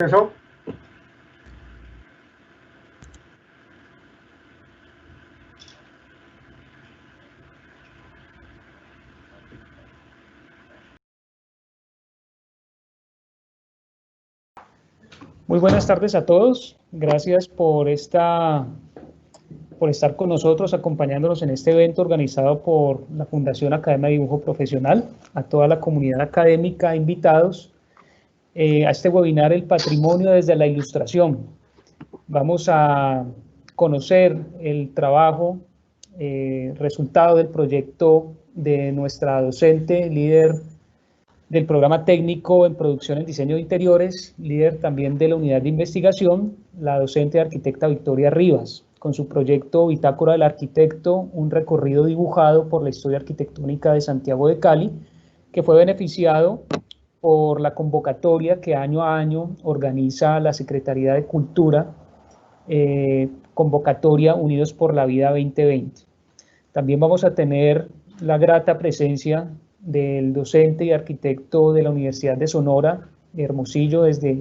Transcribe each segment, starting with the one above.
Eso. Muy buenas tardes a todos. Gracias por estar con nosotros, acompañándonos en este evento organizado por la Fundación Academia de Dibujo Profesional, a toda la comunidad académica, invitados a este webinar El Patrimonio desde la Ilustración. Vamos a conocer el trabajo, resultado del proyecto de nuestra docente, líder del programa técnico en producción en diseño de interiores, líder también de la unidad de investigación, la docente arquitecta Victoria Rivas, con su proyecto Bitácora del Arquitecto, un recorrido dibujado por la historia arquitectónica de Santiago de Cali, que fue beneficiado por la convocatoria que año a año organiza la Secretaría de Cultura, convocatoria Unidos por la Vida 2020. También vamos a tener la grata presencia del docente y arquitecto de la Universidad de Sonora, Hermosillo, desde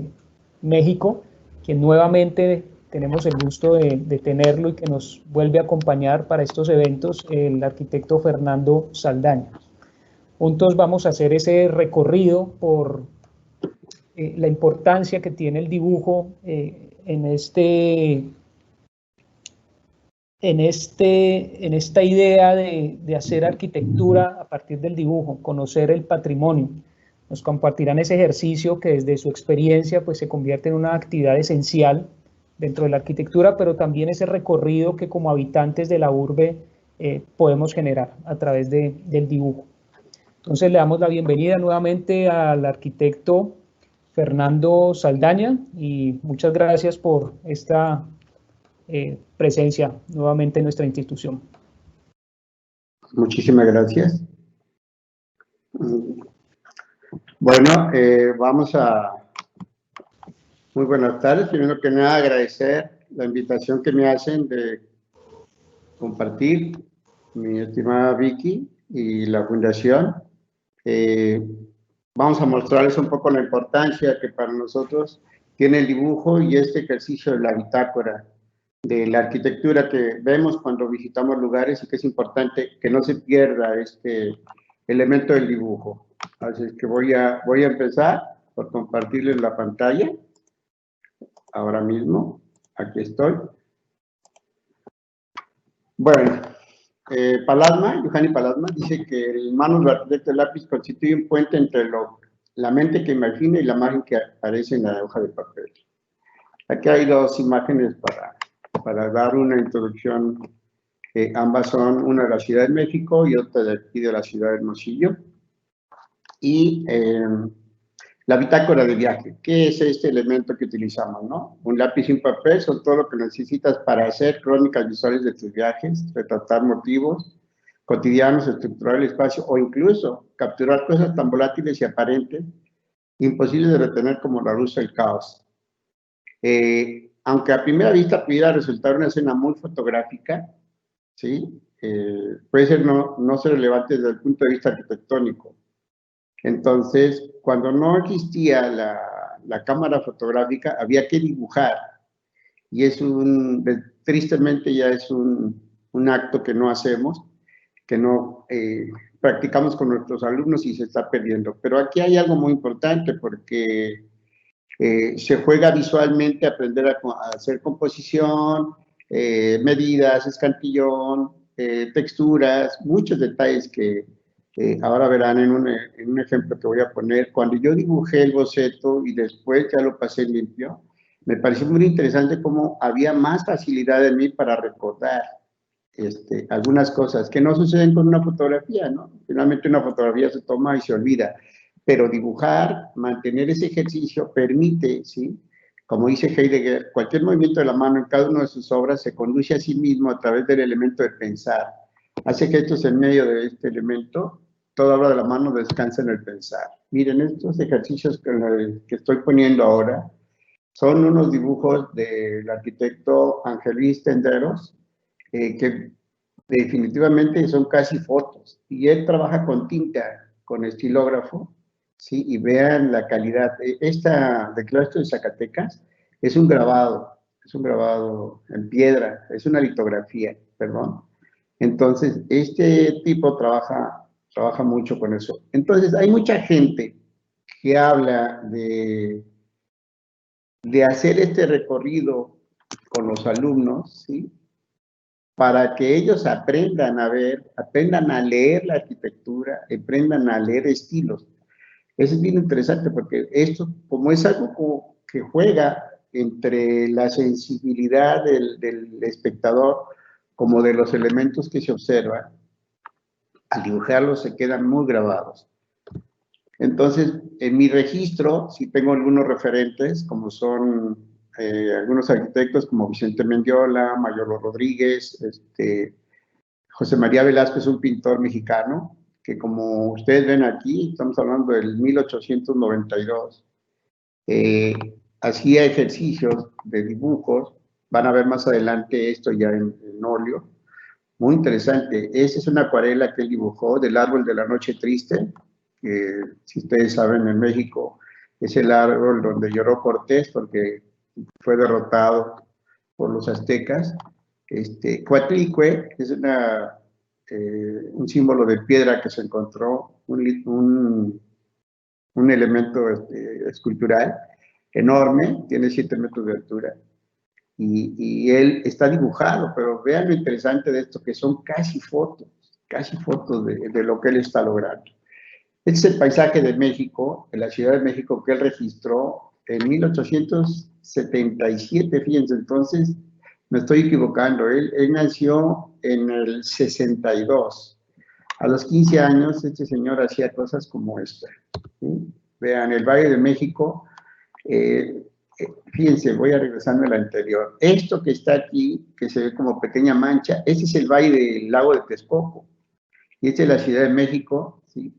México, quien nuevamente tenemos el gusto de tenerlo y que nos vuelve a acompañar para estos eventos, el arquitecto Fernando Saldaña. Juntos vamos a hacer ese recorrido por la importancia que tiene el dibujo en esta idea de hacer arquitectura a partir del dibujo, conocer el patrimonio. Nos compartirán ese ejercicio que desde su experiencia pues se convierte en una actividad esencial dentro de la arquitectura, pero también ese recorrido que como habitantes de la urbe podemos generar a través del dibujo. Entonces le damos la bienvenida nuevamente al arquitecto Fernando Saldaña y muchas gracias por esta presencia nuevamente en nuestra institución. Muchísimas gracias. Bueno, muy buenas tardes. Primero que nada, agradecer la invitación que me hacen de compartir, mi estimada Vicky y la Fundación. Vamos a mostrarles un poco la importancia que para nosotros tiene el dibujo y este ejercicio de la bitácora, de la arquitectura que vemos cuando visitamos lugares y que es importante que no se pierda este elemento del dibujo. Así es que voy a empezar por compartirles la pantalla. Ahora mismo, aquí estoy. Bueno, Johanny Palasma, dice que el manos del arquitecto del lápiz constituye un puente entre la mente que imagina y la imagen que aparece en la hoja de papel. Aquí hay dos imágenes para dar una introducción. Ambas son una de la Ciudad de México y otra de aquí de la Ciudad de Hermosillo. Y la bitácora de viaje, ¿qué es este elemento que utilizamos, no? Un lápiz y un papel son todo lo que necesitas para hacer crónicas visuales de tus viajes, retratar motivos cotidianos, estructurar el espacio o incluso capturar cosas tan volátiles y aparentes, imposibles de retener como la luz o el caos. Aunque a primera vista pudiera resultar una escena muy fotográfica, ¿sí? Puede ser no ser relevante desde el punto de vista arquitectónico. Entonces, cuando no existía la cámara fotográfica, había que dibujar. Y tristemente ya es un acto que no hacemos, que no practicamos con nuestros alumnos y se está perdiendo. Pero aquí hay algo muy importante porque se juega visualmente a aprender a hacer composición, medidas, escantillón, texturas, muchos detalles que ahora verán en un ejemplo que voy a poner. Cuando yo dibujé el boceto y después ya lo pasé limpio, me pareció muy interesante cómo había más facilidad en mí para recordar algunas cosas que no suceden con una fotografía, ¿no? Finalmente una fotografía se toma y se olvida, pero dibujar, mantener ese ejercicio permite, ¿sí? Como dice Heidegger, cualquier movimiento de la mano en cada una de sus obras se conduce a sí mismo a través del elemento de pensar. Hace que estos en medio de este elemento, toda obra de la mano descansa en el pensar. Miren, estos ejercicios que estoy poniendo ahora son unos dibujos del arquitecto Ángel Luis Tenderos, que definitivamente son casi fotos. Y él trabaja con tinta, con estilógrafo, ¿sí? Y vean la calidad. Esta de claustro de Zacatecas es un grabado en piedra, es una litografía, perdón. Entonces, este tipo trabaja mucho con eso. Entonces, hay mucha gente que habla de hacer este recorrido con los alumnos, ¿sí? Para que ellos aprendan a ver, aprendan a leer la arquitectura, aprendan a leer estilos. Eso es bien interesante porque esto, como es algo que juega entre la sensibilidad del espectador como de los elementos que se observan, al dibujarlos se quedan muy grabados. Entonces, en mi registro, sí tengo algunos referentes, como son algunos arquitectos como Vicente Mendiola, Mayolo Rodríguez, José María Velasco es un pintor mexicano, que como ustedes ven aquí, estamos hablando del 1892, hacía ejercicios de dibujos, van a ver más adelante esto ya en óleo, muy interesante. Esa es una acuarela que él dibujó del árbol de la noche triste, que si ustedes saben en México es el árbol donde lloró Cortés porque fue derrotado por los aztecas. Coatlicue es un símbolo de piedra que se encontró, un elemento escultural enorme, tiene 7 metros de altura. Y él está dibujado, pero vean lo interesante de esto, que son casi fotos de lo que él está logrando. Este es el paisaje de México, de la Ciudad de México, que él registró en 1877, fíjense, entonces me estoy equivocando, él nació en el 62. A los 15 años este señor hacía cosas como esta, ¿sí? Vean, el Valle de México, fíjense, voy a regresarme a la anterior. Esto que está aquí, que se ve como pequeña mancha, este es el Valle del Lago de Texcoco, y esta es la Ciudad de México, ¿sí?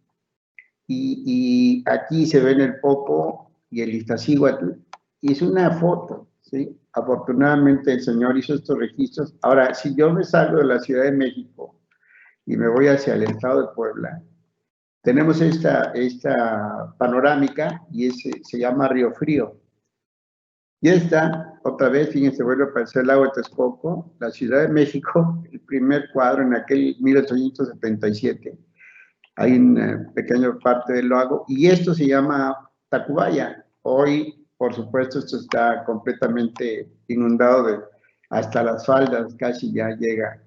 Y aquí se ven el Popo y el Iztaccíhuatl, y es una foto, ¿sí? Afortunadamente el señor hizo estos registros. Ahora, si yo me salgo de la Ciudad de México y me voy hacia el estado de Puebla, tenemos esta panorámica y se llama Río Frío. Y esta, otra vez, fíjense, vuelve a aparecer el lago de Texcoco, la Ciudad de México, el primer cuadro en aquel 1877. Hay una pequeña parte del lago, y esto se llama Tacubaya. Hoy, por supuesto, esto está completamente inundado hasta las faldas, casi ya llega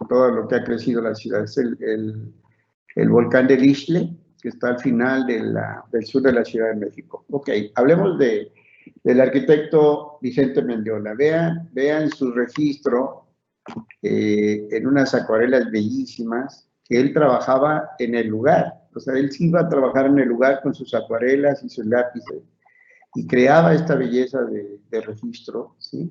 todo lo que ha crecido la ciudad. Es el volcán del Ixtle, que está al final del sur de la Ciudad de México. Ok, hablemos del arquitecto Vicente Mendiola. Vean su registro en unas acuarelas bellísimas, que él trabajaba en el lugar. O sea, él sí iba a trabajar en el lugar con sus acuarelas y sus lápices, y creaba esta belleza de registro, ¿sí?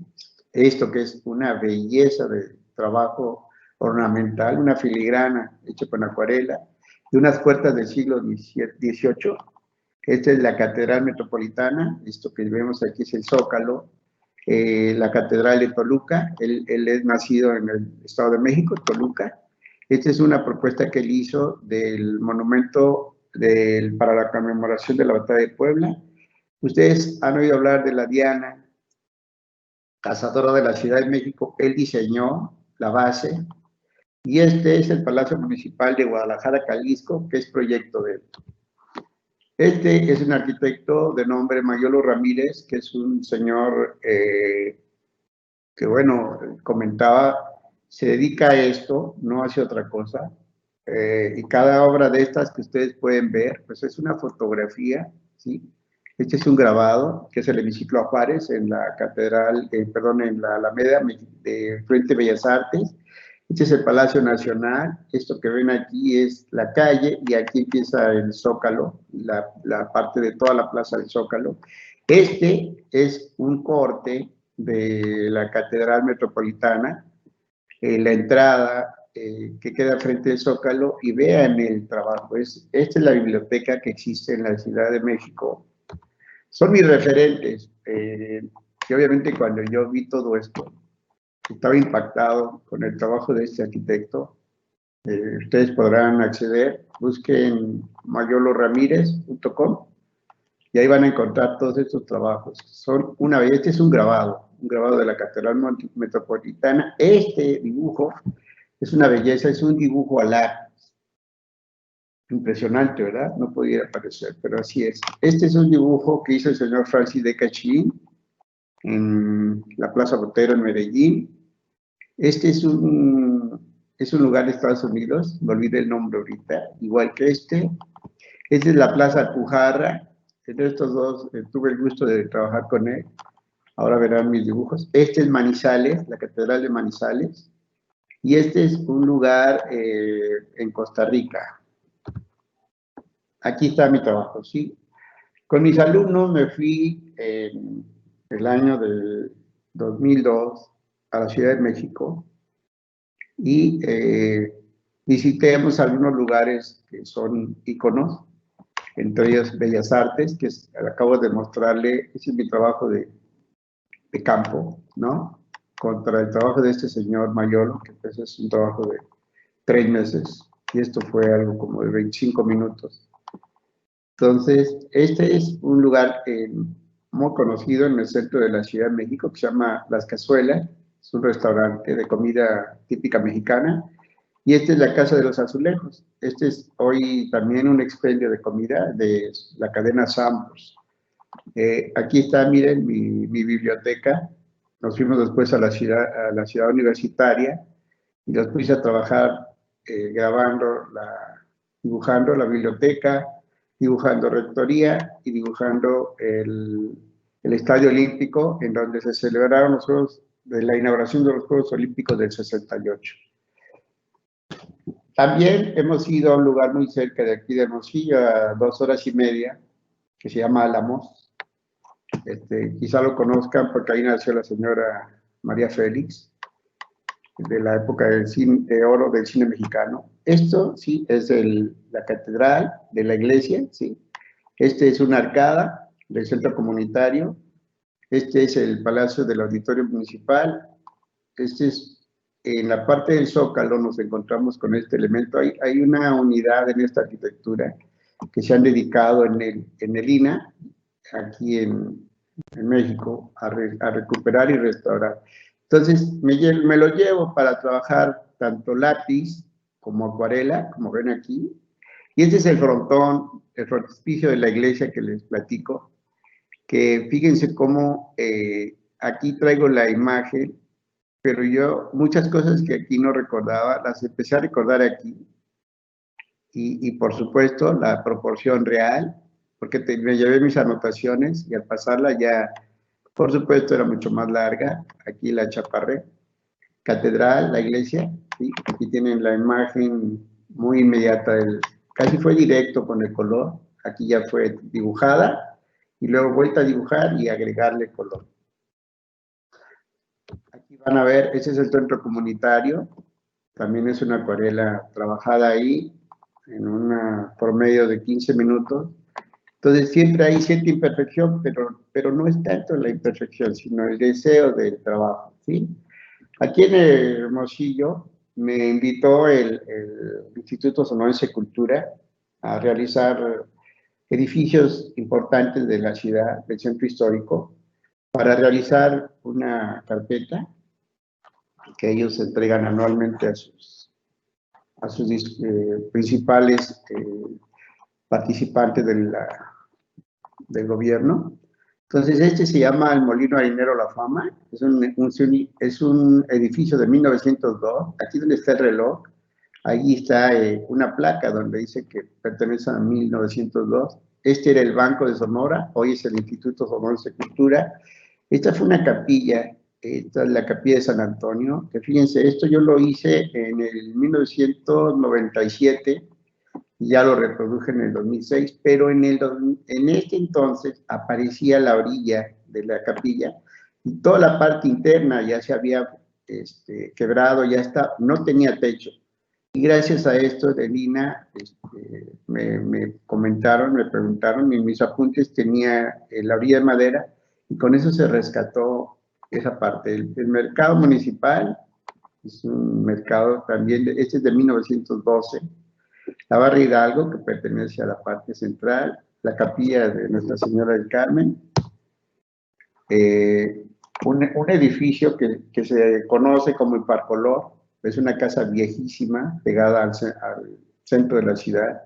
Esto que es una belleza de trabajo ornamental, una filigrana hecha con acuarela, de unas puertas del siglo XVIII. Esta es la Catedral Metropolitana, esto que vemos aquí es el Zócalo, la Catedral de Toluca, él es nacido en el Estado de México, Toluca. Esta es una propuesta que él hizo del monumento para la conmemoración de la Batalla de Puebla. Ustedes han oído hablar de la Diana, cazadora de la Ciudad de México. Él diseñó la base, y este es el Palacio Municipal de Guadalajara, Jalisco, que es proyecto de él. Este es un arquitecto de nombre Mayolo Ramírez, que es un señor que, bueno, comentaba, se dedica a esto, no hace otra cosa, y cada obra de estas que ustedes pueden ver, pues es una fotografía, ¿sí? Este es un grabado, que es el hemiciclo a Juárez, en la catedral, en la Alameda de Frente Bellas Artes. Este es el Palacio Nacional, esto que ven aquí es la calle, y aquí empieza el Zócalo, la parte de toda la plaza del Zócalo. Este es un corte de la Catedral Metropolitana, la entrada que queda frente al Zócalo, y vean el trabajo. Esta es la biblioteca que existe en la Ciudad de México. Son mis referentes, y obviamente cuando yo vi todo esto, estaba impactado con el trabajo de este arquitecto. ustedes podrán acceder, busquen mayoloramirez.com y ahí van a encontrar todos estos trabajos. Son una vez, este es un grabado de la Catedral Metropolitana. Este dibujo es una belleza, es un dibujo al lápiz. Impresionante, ¿verdad? No podía parecer, pero así es. Este es un dibujo que hizo el señor Francis de Cachín en la Plaza Botero en Medellín. Este es un lugar de Estados Unidos, me olvidé el nombre ahorita, igual que este. Esta es la Plaza Alpujarra. Entre estos dos tuve el gusto de trabajar con él. Ahora verán mis dibujos. Este es Manizales, la Catedral de Manizales. Y este es un lugar en Costa Rica. Aquí está mi trabajo, ¿sí? Con mis alumnos me fui en el año del 2002 a la Ciudad de México y visitemos algunos lugares que son íconos, entre ellos Bellas Artes, que acabo de mostrarle, ese es mi trabajo de campo, ¿no? Contra el trabajo de este señor Mayolo, que pues es un trabajo de 3 meses, y esto fue algo como de 25 minutos. Entonces, este es un lugar muy conocido en el centro de la Ciudad de México, que se llama Las Cazuelas, es un restaurante de comida típica mexicana, y esta es la Casa de los Azulejos. Este es hoy también un expendio de comida de la cadena Sambors. Aquí está, miren, mi biblioteca. Nos fuimos después a la ciudad universitaria y los puse a trabajar dibujando la biblioteca, dibujando rectoría y dibujando el Estadio Olímpico, en donde se celebraron los Juegos, de la inauguración de los Juegos Olímpicos del 68. También hemos ido a un lugar muy cerca de aquí de Hermosillo, a 2 horas y media, que se llama Álamos. Quizá lo conozcan porque ahí nació la señora María Félix, de la época del cine, de oro del cine mexicano. Esto, sí, es la catedral de la iglesia, sí. Este es una arcada del centro comunitario. Este es el Palacio del Auditorio Municipal. Este es, en la parte del Zócalo nos encontramos con este elemento. Hay una unidad en esta arquitectura que se han dedicado en el INA, aquí en México, a recuperar y restaurar. Entonces, me lo llevo para trabajar tanto lápiz como acuarela, como ven aquí. Y este es el frontón, el frontispicio de la iglesia que les platico, que fíjense cómo aquí traigo la imagen, pero yo muchas cosas que aquí no recordaba, las empecé a recordar aquí. Y por supuesto, la proporción real, porque me llevé mis anotaciones y al pasarla ya, por supuesto, era mucho más larga. Aquí la chaparré. Catedral, la iglesia, ¿sí? Aquí tienen la imagen muy inmediata, casi fue directo con el color. Aquí ya fue dibujada y luego vuelta a dibujar y agregarle color. Aquí van a ver, ese es el centro comunitario. También es una acuarela trabajada ahí por medio de 15 minutos. Entonces siempre hay cierta imperfección, pero no es tanto la imperfección, sino el deseo del trabajo, ¿sí? Aquí en Hermosillo me invitó el Instituto Sonorense de Cultura a realizar edificios importantes de la ciudad, del centro histórico, para realizar una carpeta que ellos entregan anualmente a sus principales participantes del gobierno. Entonces, este se llama el Molino Harinero La Fama, es un edificio de 1902, aquí donde está el reloj, ahí está una placa donde dice que pertenece a 1902. Este era el Banco de Sonora, hoy es el Instituto Sonorense de Cultura. Esta fue una capilla, esta es la capilla de San Antonio, que fíjense, esto yo lo hice en el 1997, y ya lo reproduje en el 2006, pero en este entonces aparecía la orilla de la capilla y toda la parte interna ya se había quebrado, no tenía techo. Y gracias a esto de Lina, me comentaron, me preguntaron, y en mis apuntes tenía la orilla de madera, y con eso se rescató esa parte. El mercado municipal es un mercado también, este es de 1912, la Barra Hidalgo, que pertenece a la parte central, la capilla de Nuestra Señora del Carmen, un edificio que se conoce como el Parcolor, es una casa viejísima, pegada al centro de la ciudad.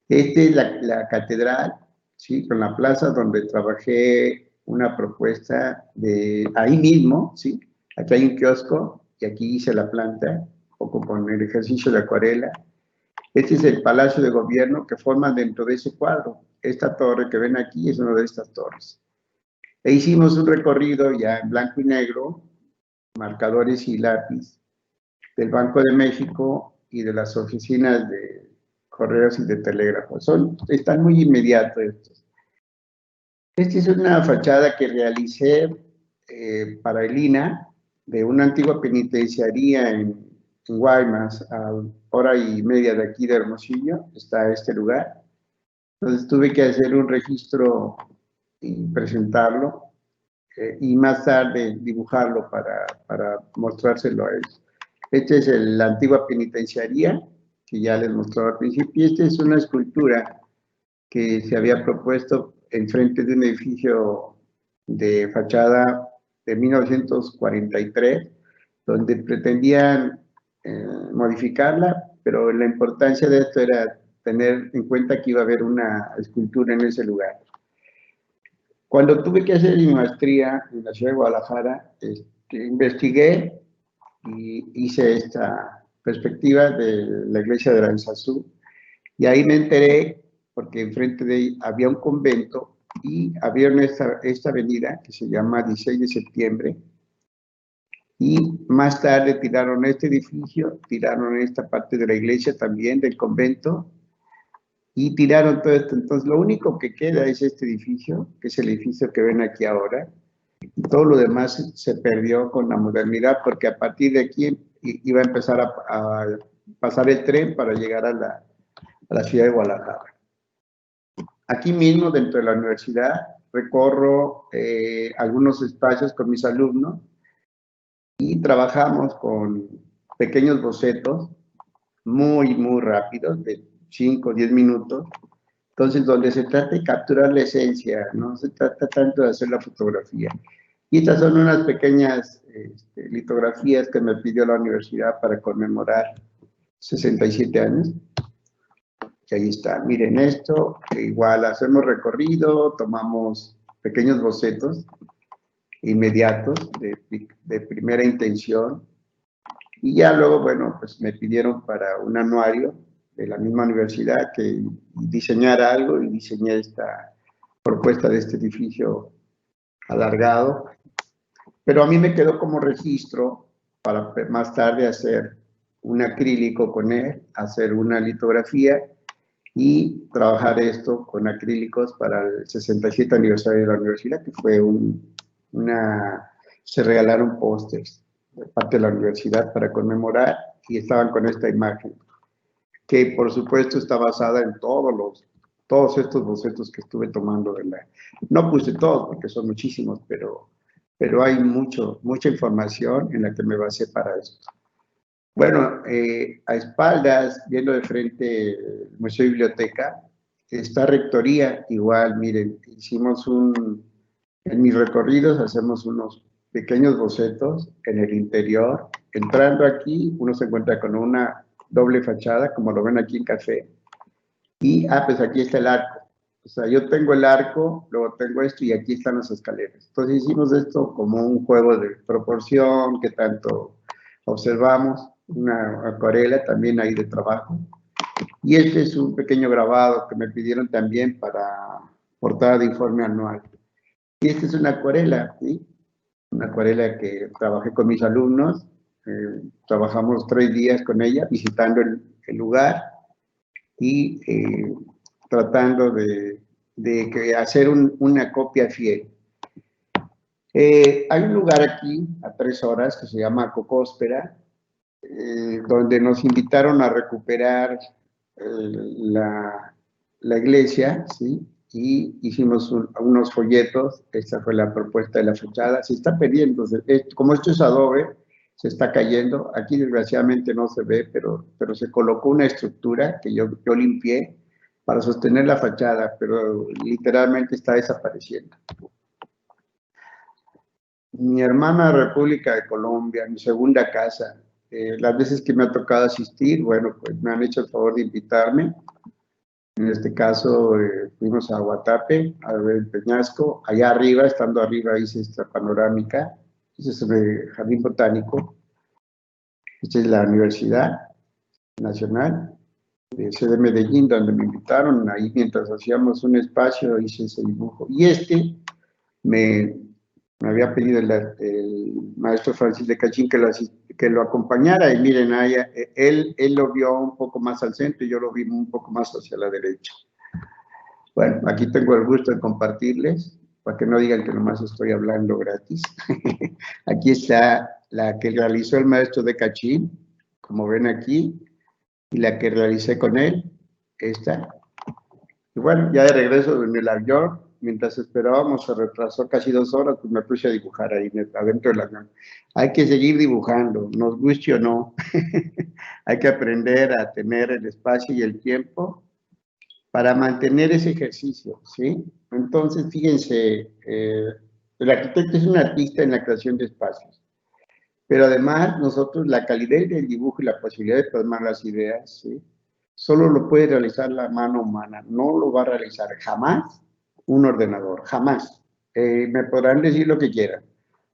Esta es la catedral, ¿sí? Con la plaza donde trabajé una propuesta de ahí mismo, ¿sí? Aquí hay un kiosco y aquí hice la planta, un poco con el ejercicio de acuarela. Este es el Palacio de Gobierno que forma dentro de ese cuadro. Esta torre que ven aquí es una de estas torres. E hicimos un recorrido ya en blanco y negro, marcadores y lápiz, del Banco de México y de las oficinas de correos y de telégrafos. Están muy inmediatos estos. Esta es una fachada que realicé para el INA, de una antigua penitenciaría en Guaymas, a hora y media de aquí de Hermosillo, está este lugar. Entonces tuve que hacer un registro y presentarlo, y más tarde dibujarlo para mostrárselo a ellos. Esta es la antigua penitenciaría, que ya les mostraba al principio, y esta es una escultura que se había propuesto enfrente de un edificio de fachada de 1943, donde pretendían modificarla, pero la importancia de esto era tener en cuenta que iba a haber una escultura en ese lugar. Cuando tuve que hacer mi maestría en la ciudad de Guadalajara, investigué y hice esta perspectiva de la iglesia de Aranzazú, y ahí me enteré, porque enfrente de ahí había un convento y abrieron esta avenida que se llama 16 de septiembre, y más tarde tiraron este edificio, tiraron esta parte de la iglesia también, del convento, y tiraron todo esto. Entonces lo único que queda es este edificio, que es el edificio que ven aquí ahora, y todo lo demás se perdió con la modernidad, porque a partir de aquí iba a empezar a pasar el tren para llegar a la ciudad de Guadalajara. Aquí mismo, dentro de la universidad, recorro algunos espacios con mis alumnos y trabajamos con pequeños bocetos muy, muy rápidos, de 5 o 10 minutos. Entonces, donde se trata de capturar la esencia, no se trata tanto de hacer la fotografía. Y estas son unas pequeñas litografías que me pidió la universidad para conmemorar 67 años. Y ahí está, miren esto, igual hacemos recorrido, tomamos pequeños bocetos inmediatos de primera intención, y ya luego, bueno, pues me pidieron para un anuario de la misma universidad que diseñara algo, y diseñé esta propuesta de este edificio alargado, pero a mí me quedó como registro para más tarde hacer un acrílico con él, hacer una litografía y trabajar esto con acrílicos para el 67 aniversario de la universidad, que fue se regalaron pósters de parte de la universidad para conmemorar, y estaban con esta imagen, que por supuesto está basada en todos estos bocetos que estuve tomando no puse todos porque son muchísimos, pero hay mucha información en la que me basé para esto. Bueno, a espaldas, viendo de frente el Museo y Biblioteca, está Rectoría, igual, miren, en mis recorridos hacemos unos pequeños bocetos en el interior. Entrando aquí, uno se encuentra con una doble fachada, como lo ven aquí en café, y, pues aquí está el arco. O sea, yo tengo el arco, luego tengo esto, y aquí están las escaleras. Entonces hicimos esto como un juego de proporción, que tanto observamos, una acuarela también ahí de trabajo. Y este es un pequeño grabado que me pidieron también para portada de informe anual. Y esta es una acuarela, ¿sí? Una acuarela que trabajé con mis alumnos, trabajamos 3 días con ella, visitando el lugar y tratando de hacer una copia fiel. Hay un lugar aquí, a 3 horas, que se llama Cocóspera, donde nos invitaron a recuperar la iglesia, ¿sí? Y hicimos unos folletos. Esta fue la propuesta de la fachada. Se está perdiendo, como esto es adobe, se está cayendo. Aquí desgraciadamente no se ve, pero se colocó una estructura que yo limpié para sostener la fachada, pero literalmente está desapareciendo. Mi hermana República de Colombia, mi segunda casa, las veces que me ha tocado asistir, bueno, pues me han hecho el favor de invitarme. En este caso, fuimos a Guatape, a ver el Peñasco. Allá arriba, estando arriba, hice esta panorámica. Ese es el Jardín Botánico. Esta es la Universidad Nacional de sede Medellín, donde me invitaron. Ahí, mientras hacíamos un espacio, hice ese dibujo. Y me había pedido el maestro Francis de Cachín que lo acompañara. Y miren, él lo vio un poco más al centro y yo lo vi un poco más hacia la derecha. Bueno, aquí tengo el gusto de compartirles, para que no digan que nomás estoy hablando gratis. Aquí está la que realizó el maestro de Cachín, como ven aquí, y la que realicé con él, esta. Y bueno, ya de regreso en el avión, mientras esperábamos, se retrasó casi 2 horas, pues me puse a dibujar ahí adentro del avión. Hay que seguir dibujando, nos guste o no. Hay que aprender a tener el espacio y el tiempo para mantener ese ejercicio, ¿sí? Entonces, fíjense, el arquitecto es un artista en la creación de espacios, pero además nosotros la calidad del dibujo y la posibilidad de plasmar las ideas, ¿sí? Solo lo puede realizar la mano humana, no lo va a realizar jamás un ordenador, jamás. Me podrán decir lo que quieran,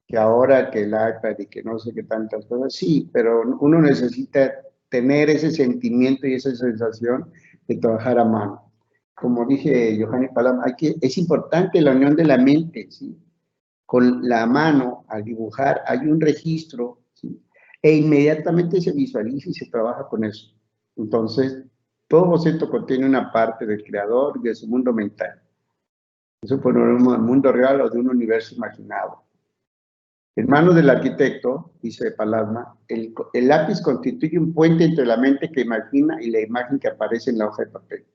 que ahora que el iPad y que no sé qué tantas cosas, sí, pero uno necesita tener ese sentimiento y esa sensación de trabajar a mano. Como dije Johanny Palama, es importante la unión de la mente, ¿sí? Con la mano, al dibujar, hay un registro, ¿sí? E inmediatamente se visualiza y se trabaja con eso. Entonces, todo boceto contiene una parte del creador y de su mundo mental. Eso puede ser un mundo real o de un universo imaginado. En manos del arquitecto, dice Palasma, el lápiz constituye un puente entre la mente que imagina y la imagen que aparece en la hoja de papel.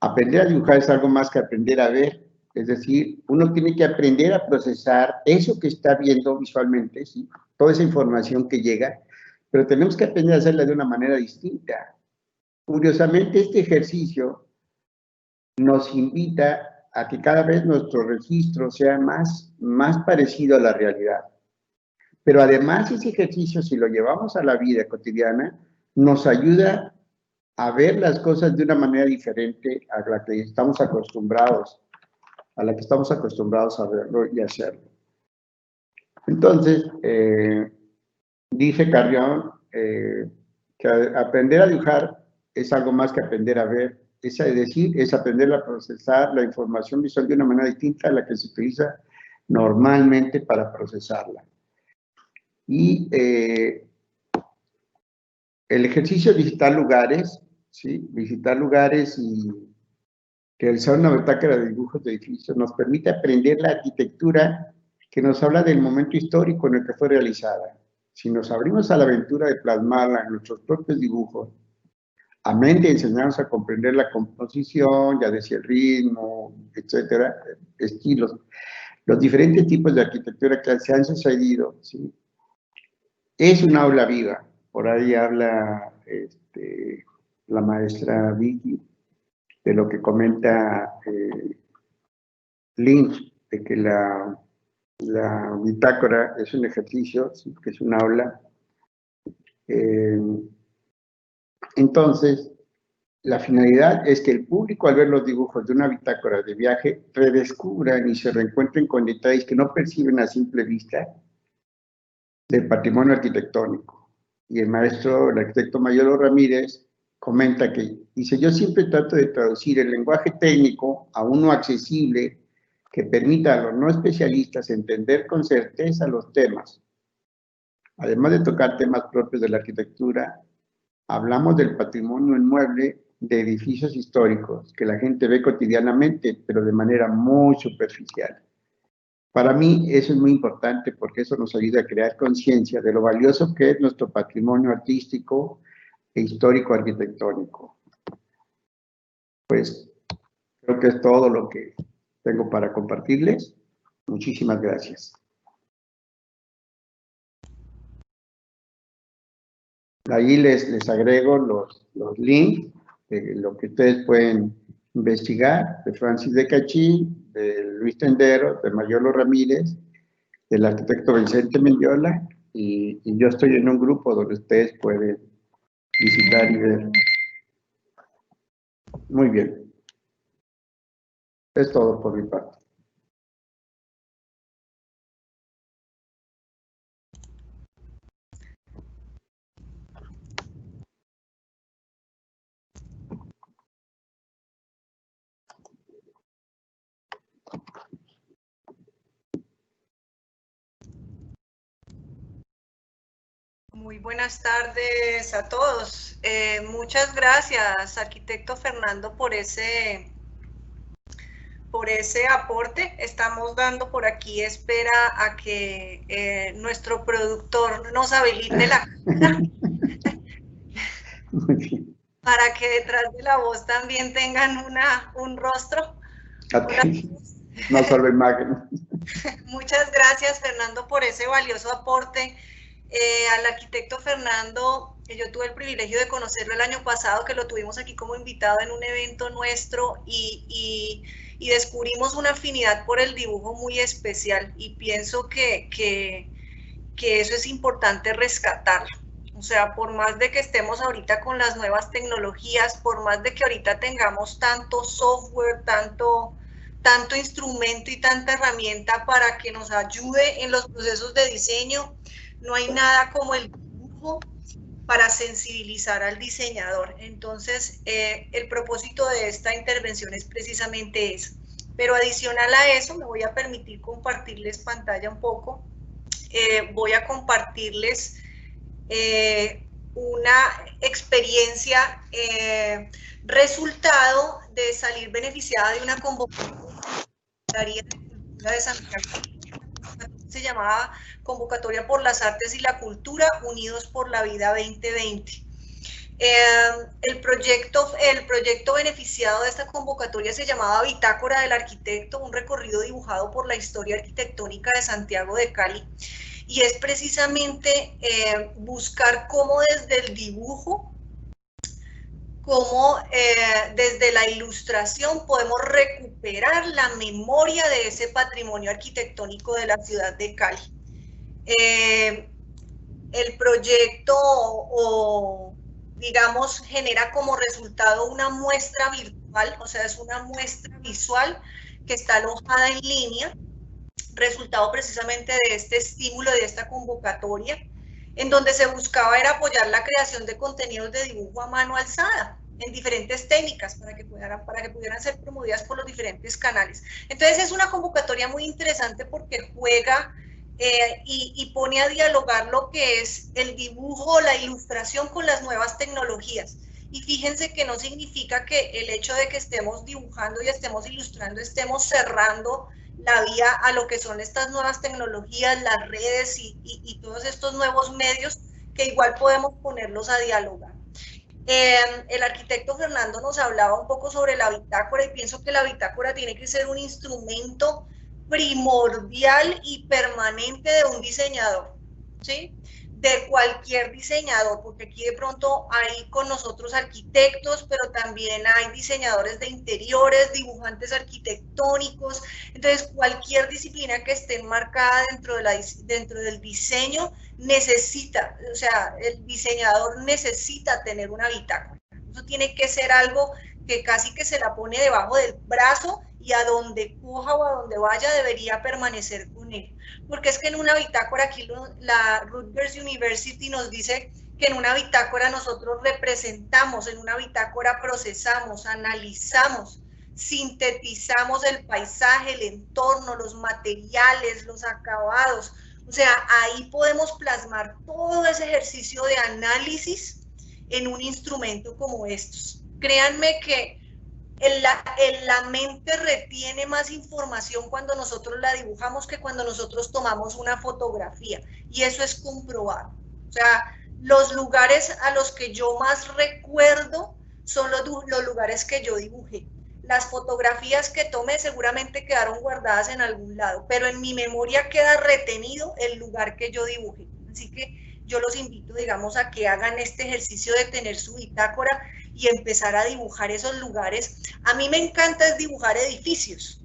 Aprender a dibujar es algo más que aprender a ver, es decir, uno tiene que aprender a procesar eso que está viendo visualmente, ¿sí? Toda esa información que llega, pero tenemos que aprender a hacerla de una manera distinta. Curiosamente, este ejercicio nos invita a que cada vez nuestro registro sea más parecido a la realidad. Pero además ese ejercicio, si lo llevamos a la vida cotidiana, nos ayuda a ver las cosas de una manera diferente a la que estamos acostumbrados, a verlo y hacerlo. Entonces, dice Carrión que aprender a dibujar es algo más que aprender a ver, es decir, es aprender a procesar la información visual de una manera distinta a la que se utiliza normalmente para procesarla. Y el ejercicio de visitar lugares, ¿sí? Visitar lugares y realizar una bitácora de dibujos de edificios nos permite aprender la arquitectura que nos habla del momento histórico en el que fue realizada. Si nos abrimos a la aventura de plasmarla en nuestros propios dibujos, amén de enseñarnos a comprender la composición, ya decía el ritmo, etcétera, estilos, los diferentes tipos de arquitectura que se han sucedido, ¿sí? Es un aula viva. Por ahí habla la maestra Vicky de lo que comenta Lynch, de que la bitácora es un ejercicio, ¿sí? Que es un aula. Entonces, la finalidad es que el público, al ver los dibujos de una bitácora de viaje, redescubran y se reencuentren con detalles que no perciben a simple vista del patrimonio arquitectónico. Y el arquitecto Mayolo Ramírez, comenta que, dice, yo siempre trato de traducir el lenguaje técnico a uno accesible que permita a los no especialistas entender con certeza los temas. Además de tocar temas propios de la arquitectura, hablamos del patrimonio inmueble de edificios históricos que la gente ve cotidianamente, pero de manera muy superficial. Para mí eso es muy importante porque eso nos ayuda a crear conciencia de lo valioso que es nuestro patrimonio artístico e histórico arquitectónico. Pues creo que es todo lo que tengo para compartirles. Muchísimas gracias. Ahí les agrego los links de lo que ustedes pueden investigar, de Francis de Cachí, de Luis Tendero, de Mayolo Ramírez, del arquitecto Vicente Mendiola, y yo estoy en un grupo donde ustedes pueden visitar y ver. Muy bien. Es todo por mi parte. Muy buenas tardes a todos. Muchas gracias, arquitecto Fernando, por ese aporte. Estamos dando por aquí espera a que nuestro productor nos habilite la cámara para que detrás de la voz también tengan un rostro. No solo imagen. Muchas gracias, Fernando, por ese valioso aporte. Al arquitecto Fernando, yo tuve el privilegio de conocerlo el año pasado, que lo tuvimos aquí como invitado en un evento nuestro y descubrimos una afinidad por el dibujo muy especial, y pienso que eso es importante rescatarlo. O sea, por más de que estemos ahorita con las nuevas tecnologías, por más de que ahorita tengamos tanto software, tanto instrumento y tanta herramienta para que nos ayude en los procesos de diseño, no hay nada como el dibujo para sensibilizar al diseñador. Entonces, el propósito de esta intervención es precisamente eso. Pero adicional a eso, me voy a permitir compartirles pantalla un poco. Voy a compartirles una experiencia resultado de salir beneficiada de una convocatoria de Santiago. Se llamaba Convocatoria por las Artes y la Cultura, Unidos por la Vida 2020. El proyecto beneficiado de esta convocatoria se llamaba Bitácora del Arquitecto, un recorrido dibujado por la historia arquitectónica de Santiago de Cali. Y es precisamente buscar cómo desde el dibujo, cómo desde la ilustración podemos recuperar la memoria de ese patrimonio arquitectónico de la ciudad de Cali. El proyecto, digamos, genera como resultado una muestra virtual, o sea, es una muestra visual que está alojada en línea, resultado precisamente de este estímulo, de esta convocatoria, en donde se buscaba era apoyar la creación de contenidos de dibujo a mano alzada en diferentes técnicas para que pudieran ser promovidas por los diferentes canales. Entonces es una convocatoria muy interesante porque juega y pone a dialogar lo que es el dibujo, la ilustración con las nuevas tecnologías. Y fíjense que no significa que el hecho de que estemos dibujando y estemos ilustrando estemos cerrando la vía a lo que son estas nuevas tecnologías, las redes y todos estos nuevos medios que igual podemos ponerlos a dialogar. El arquitecto Fernando nos hablaba un poco sobre la bitácora, y pienso que la bitácora tiene que ser un instrumento primordial y permanente de un diseñador, ¿sí? De cualquier diseñador, porque aquí de pronto hay con nosotros arquitectos, pero también hay diseñadores de interiores, dibujantes arquitectónicos. Entonces, cualquier disciplina que esté enmarcada dentro del diseño necesita, o sea, el diseñador necesita tener una bitácora. Eso tiene que ser algo que casi que se la pone debajo del brazo, y a donde coja o a donde vaya debería permanecer con él. Porque es que en una bitácora, aquí la Rutgers University nos dice que en una bitácora nosotros representamos, en una bitácora procesamos, analizamos, sintetizamos el paisaje, el entorno, los materiales, los acabados. O sea, ahí podemos plasmar todo ese ejercicio de análisis en un instrumento como estos. Créanme que la mente retiene más información cuando nosotros la dibujamos que cuando nosotros tomamos una fotografía, y eso es comprobado. O sea, los lugares a los que yo más recuerdo son los lugares que yo dibujé. Las fotografías que tomé seguramente quedaron guardadas en algún lado, pero en mi memoria queda retenido el lugar que yo dibujé. Así que yo los invito, digamos, a que hagan este ejercicio de tener su bitácora y empezar a dibujar esos lugares. A mí me encanta es dibujar edificios.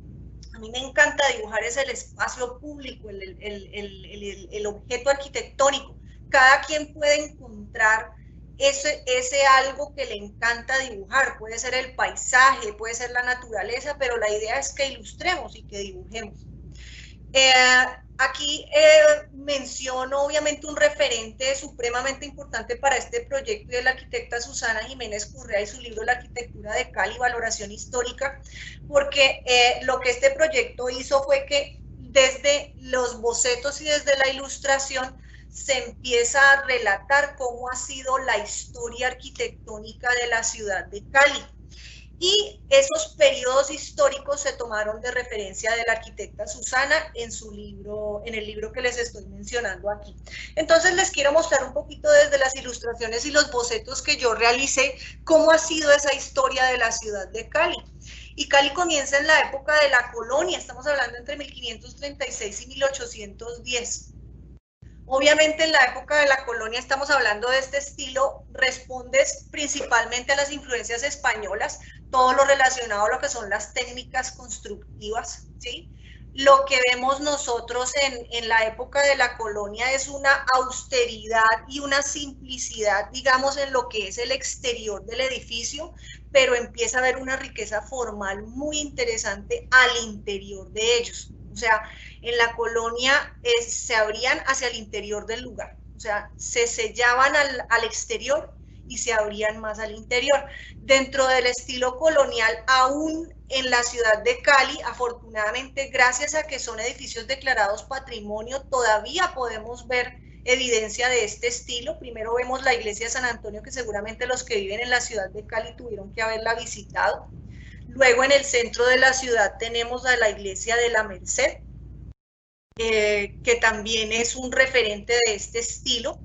A mí me encanta dibujar es el espacio público, el objeto arquitectónico. Cada quien puede encontrar ese algo que le encanta dibujar. Puede ser el paisaje, puede ser la naturaleza, pero la idea es que ilustremos y que dibujemos. Aquí menciono obviamente un referente supremamente importante para este proyecto, y es la arquitecta Susana Jiménez Correa y su libro La arquitectura de Cali, valoración histórica, porque lo que este proyecto hizo fue que desde los bocetos y desde la ilustración se empieza a relatar cómo ha sido la historia arquitectónica de la ciudad de Cali. Y esos periodos históricos se tomaron de referencia de la arquitecta Susana en su libro, en el libro que les estoy mencionando aquí. Entonces les quiero mostrar un poquito desde las ilustraciones y los bocetos que yo realicé, cómo ha sido esa historia de la ciudad de Cali. Y Cali comienza en la época de la colonia, estamos hablando entre 1536 y 1810. Obviamente en la época de la colonia estamos hablando de este estilo, respondes principalmente a las influencias españolas, todo lo relacionado a lo que son las técnicas constructivas, ¿sí? Lo que vemos nosotros en la época de la colonia es una austeridad y una simplicidad, digamos, en lo que es el exterior del edificio, pero empieza a haber una riqueza formal muy interesante al interior de ellos. O sea, en la colonia se abrían hacia el interior del lugar, o sea, se sellaban al exterior y se abrían más al interior. Dentro del estilo colonial, aún en la ciudad de Cali, afortunadamente, gracias a que son edificios declarados patrimonio, todavía podemos ver evidencia de este estilo. Primero vemos la iglesia de San Antonio, que seguramente los que viven en la ciudad de Cali tuvieron que haberla visitado. Luego en el centro de la ciudad tenemos a la iglesia de la Merced, que también es un referente de este estilo.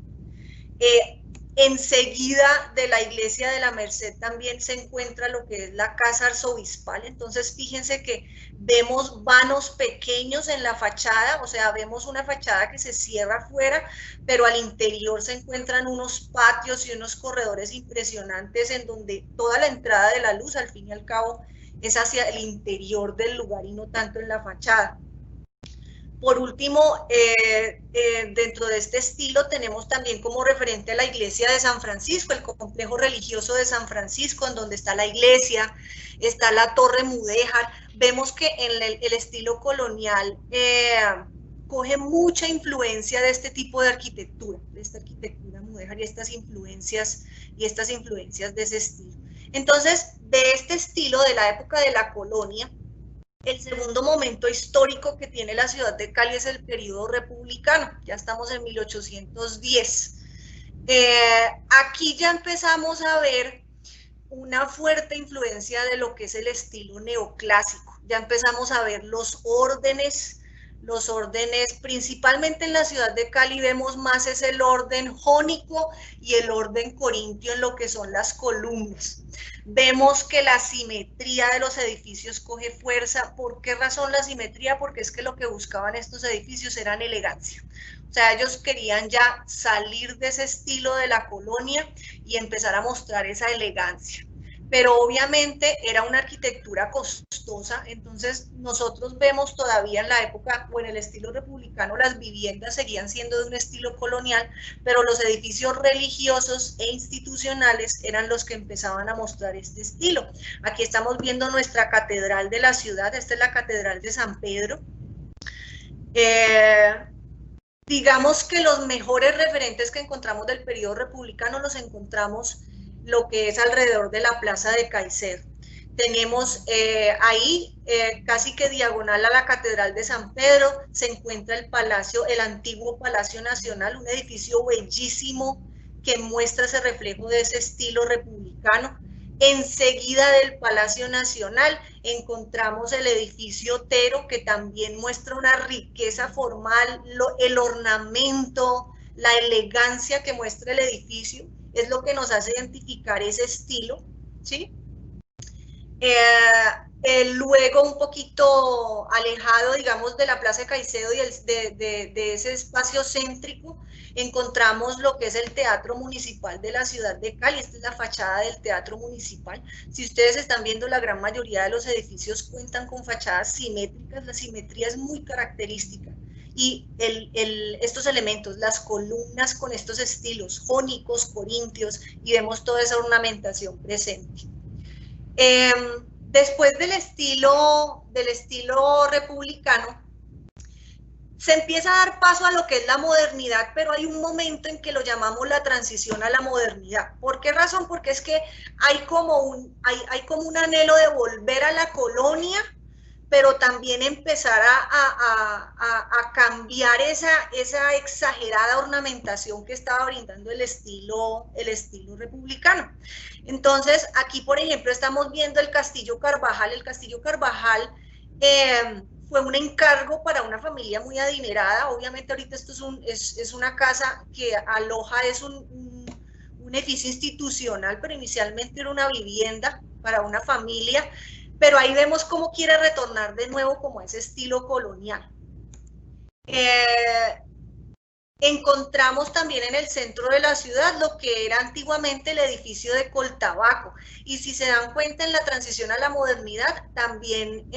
Enseguida de la iglesia de la Merced también se encuentra lo que es la casa arzobispal. Entonces fíjense que vemos vanos pequeños en la fachada, o sea, vemos una fachada que se cierra afuera, pero al interior se encuentran unos patios y unos corredores impresionantes en donde toda la entrada de la luz, al fin y al cabo, es hacia el interior del lugar y no tanto en la fachada. Por último, dentro de este estilo tenemos también como referente a la iglesia de San Francisco, el complejo religioso de San Francisco, en donde está la iglesia, está la Torre Mudéjar. Vemos que en el estilo colonial coge mucha influencia de este tipo de arquitectura, de esta arquitectura mudéjar y estas influencias de ese estilo. Entonces, de este estilo de la época de la colonia, el segundo momento histórico que tiene la ciudad de Cali es el periodo republicano, ya estamos en 1810. Aquí ya empezamos a ver una fuerte influencia de lo que es el estilo neoclásico, ya empezamos a ver los órdenes, principalmente en la ciudad de Cali vemos más es el orden jónico y el orden corintio en lo que son las columnas. Vemos que la simetría de los edificios coge fuerza. ¿Por qué razón la simetría? Porque es que lo que buscaban estos edificios eran elegancia. O sea, ellos querían ya salir de ese estilo de la colonia y empezar a mostrar esa elegancia. Pero obviamente era una arquitectura costosa, entonces nosotros vemos todavía en la época o en el estilo republicano las viviendas seguían siendo de un estilo colonial, pero los edificios religiosos e institucionales eran los que empezaban a mostrar este estilo. Aquí estamos viendo nuestra catedral de la ciudad, esta es la catedral de San Pedro. Digamos que los mejores referentes que encontramos del periodo republicano los encontramos lo que es alrededor de la plaza de Caicedo. Tenemos ahí, casi que diagonal a la Catedral de San Pedro, se encuentra el palacio, el antiguo Palacio Nacional, un edificio bellísimo que muestra ese reflejo de ese estilo republicano. Enseguida del Palacio Nacional encontramos el edificio Otero, que también muestra una riqueza formal, el ornamento, la elegancia que muestra el edificio. Es lo que nos hace identificar ese estilo, ¿sí? Luego, un poquito alejado, digamos, de la Plaza de Caicedo y de ese espacio céntrico, encontramos lo que es el Teatro Municipal de la ciudad de Cali. Esta es la fachada del Teatro Municipal. Si ustedes están viendo, la gran mayoría de los edificios cuentan con fachadas simétricas. La simetría es muy característica. Y estos elementos, las columnas con estos estilos jónicos, corintios, y vemos toda esa ornamentación presente. Después del estilo republicano, se empieza a dar paso a lo que es la modernidad, pero hay un momento en que lo llamamos la transición a la modernidad. ¿Por qué razón? Porque es que hay como un anhelo de volver a la colonia, pero también empezar a cambiar esa exagerada ornamentación que estaba brindando el estilo republicano. Entonces, aquí, por ejemplo, estamos viendo el Castillo Carvajal. El Castillo Carvajal fue un encargo para una familia muy adinerada. Obviamente, ahorita esto es una casa que aloja, es un edificio institucional, pero inicialmente era una vivienda para una familia. Pero ahí vemos cómo quiere retornar de nuevo como a ese estilo colonial. Encontramos también en el centro de la ciudad lo que era antiguamente el edificio de Coltabaco. Y si se dan cuenta, en la transición a la modernidad también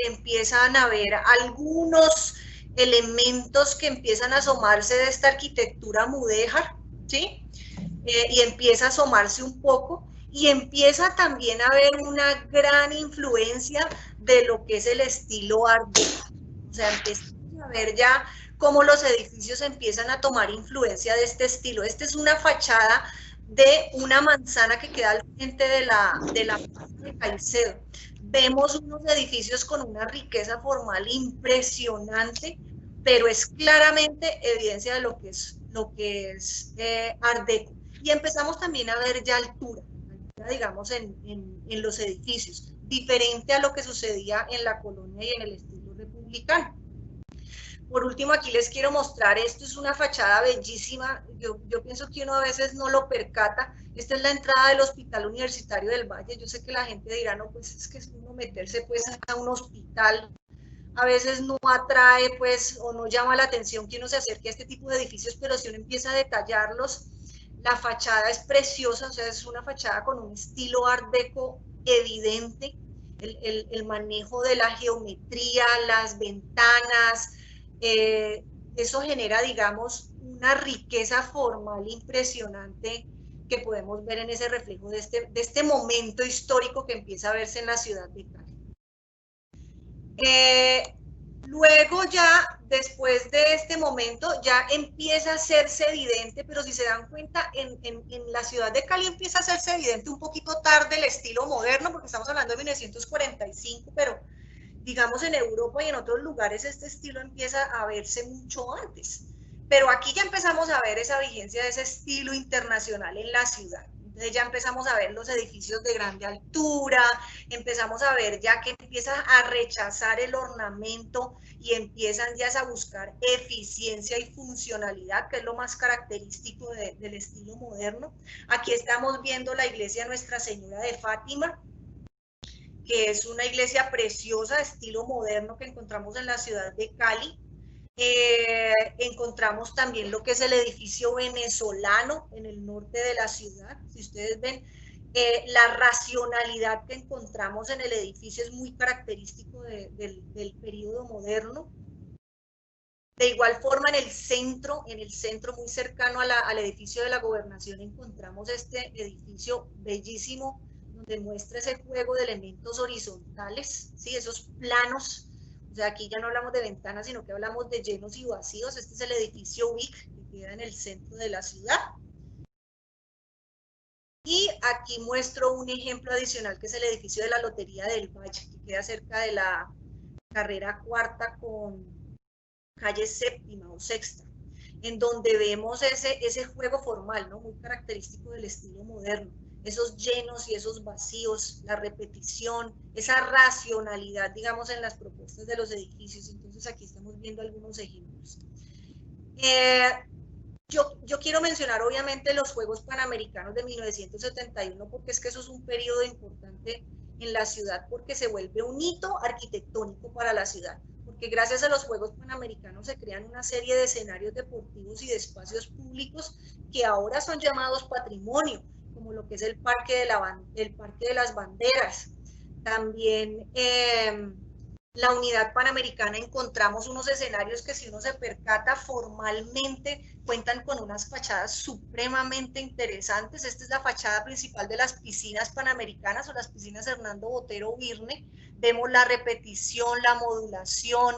empiezan a haber algunos elementos que empiezan a asomarse de esta arquitectura mudéjar, ¿sí? Y empieza a asomarse un poco. Y empieza también a haber una gran influencia de lo que es el estilo Art Deco. O sea, empezamos a ver ya cómo los edificios empiezan a tomar influencia de este estilo. Esta es una fachada de una manzana que queda al frente de la Plaza de Caicedo. Vemos unos edificios con una riqueza formal impresionante, pero es claramente evidencia de lo que es Art Deco. Y empezamos también a ver ya altura, digamos, en los edificios, diferente a lo que sucedía en la colonia y en el estilo republicano. Por último, aquí les quiero mostrar, esto es una fachada bellísima, yo pienso que uno a veces no lo percata. Esta es la entrada del Hospital Universitario del Valle. Yo sé que la gente dirá, no, pues es que es uno meterse pues a un hospital, a veces no atrae pues o no llama la atención que uno se acerque a este tipo de edificios, pero si uno empieza a detallarlos, la fachada es preciosa. O sea, es una fachada con un estilo Art Deco evidente, el manejo de la geometría, las ventanas, eso genera, digamos, una riqueza formal impresionante que podemos ver en ese reflejo de este momento histórico que empieza a verse en la ciudad de Cali. Luego ya, después de este momento, ya empieza a hacerse evidente, pero si se dan cuenta, en la ciudad de Cali empieza a hacerse evidente un poquito tarde el estilo moderno, porque estamos hablando de 1945, pero digamos en Europa y en otros lugares este estilo empieza a verse mucho antes. Pero aquí ya empezamos a ver esa vigencia de ese estilo internacional en la ciudad. Entonces ya empezamos a ver los edificios de grande altura, empezamos a ver ya que empiezan a rechazar el ornamento y empiezan ya a buscar eficiencia y funcionalidad, que es lo más característico del estilo moderno. Aquí estamos viendo la iglesia Nuestra Señora de Fátima, que es una iglesia preciosa, estilo moderno, que encontramos en la ciudad de Cali. Encontramos también lo que es el edificio venezolano en el norte de la ciudad. Si ustedes ven, la racionalidad que encontramos en el edificio es muy característico del periodo moderno. De igual forma, en el centro muy cercano al edificio de la Gobernación, encontramos este edificio bellísimo, donde muestra ese juego de elementos horizontales, ¿sí? Esos planos. O sea, aquí ya no hablamos de ventanas, sino que hablamos de llenos y vacíos. Este es el edificio WIC, que queda en el centro de la ciudad. Y aquí muestro un ejemplo adicional, que es el edificio de la Lotería del Valle, que queda cerca de la carrera cuarta con calle séptima o sexta, en donde vemos ese juego formal, ¿no? Muy característico del estilo moderno. Esos llenos y esos vacíos, la repetición, esa racionalidad, digamos, en las propuestas de los edificios. Entonces aquí estamos viendo algunos ejemplos. Yo quiero mencionar obviamente los Juegos Panamericanos de 1971, porque es que eso es un periodo importante en la ciudad porque se vuelve un hito arquitectónico para la ciudad, porque gracias a los Juegos Panamericanos se crean una serie de escenarios deportivos y de espacios públicos que ahora son llamados patrimonio, como lo que es el Parque de las Banderas. También la Unidad Panamericana encontramos unos escenarios que, si uno se percata, formalmente cuentan con unas fachadas supremamente interesantes. Esta es la fachada principal de las piscinas panamericanas o las piscinas Hernando Botero Virne. Vemos la repetición, la modulación,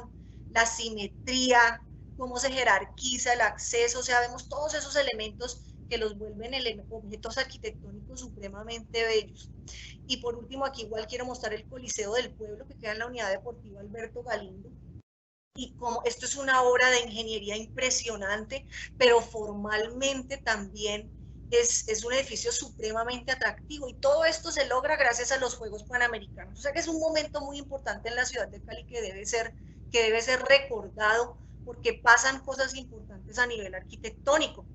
la simetría, cómo se jerarquiza el acceso, o sea, vemos todos esos elementos que los vuelven objetos arquitectónicos supremamente bellos. Y por último, aquí igual quiero mostrar el Coliseo del Pueblo, que queda en la Unidad Deportiva Alberto Galindo. Y como esto es una obra de ingeniería impresionante, pero formalmente también es un edificio supremamente atractivo, y todo esto se logra gracias a los Juegos Panamericanos. O sea que es un momento muy importante en la ciudad de Cali que debe ser recordado, porque pasan cosas importantes a nivel arquitectónico.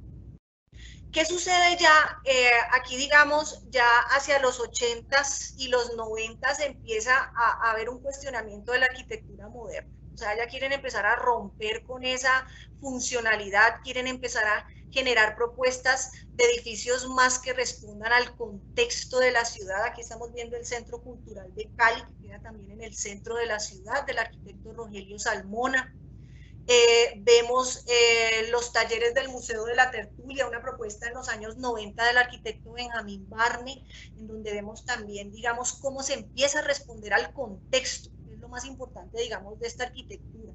¿Qué sucede ya? Aquí, digamos, ya hacia los 80s y los 90s empieza a haber un cuestionamiento de la arquitectura moderna. O sea, ya quieren empezar a romper con esa funcionalidad, quieren empezar a generar propuestas de edificios más que respondan al contexto de la ciudad. Aquí estamos viendo el Centro Cultural de Cali, que queda también en el centro de la ciudad, del arquitecto Rogelio Salmona. Vemos los talleres del Museo de la Tertulia, una propuesta en los años 90 del arquitecto Benjamín Barney, en donde vemos también, digamos, cómo se empieza a responder al contexto, que es lo más importante, digamos, de esta arquitectura.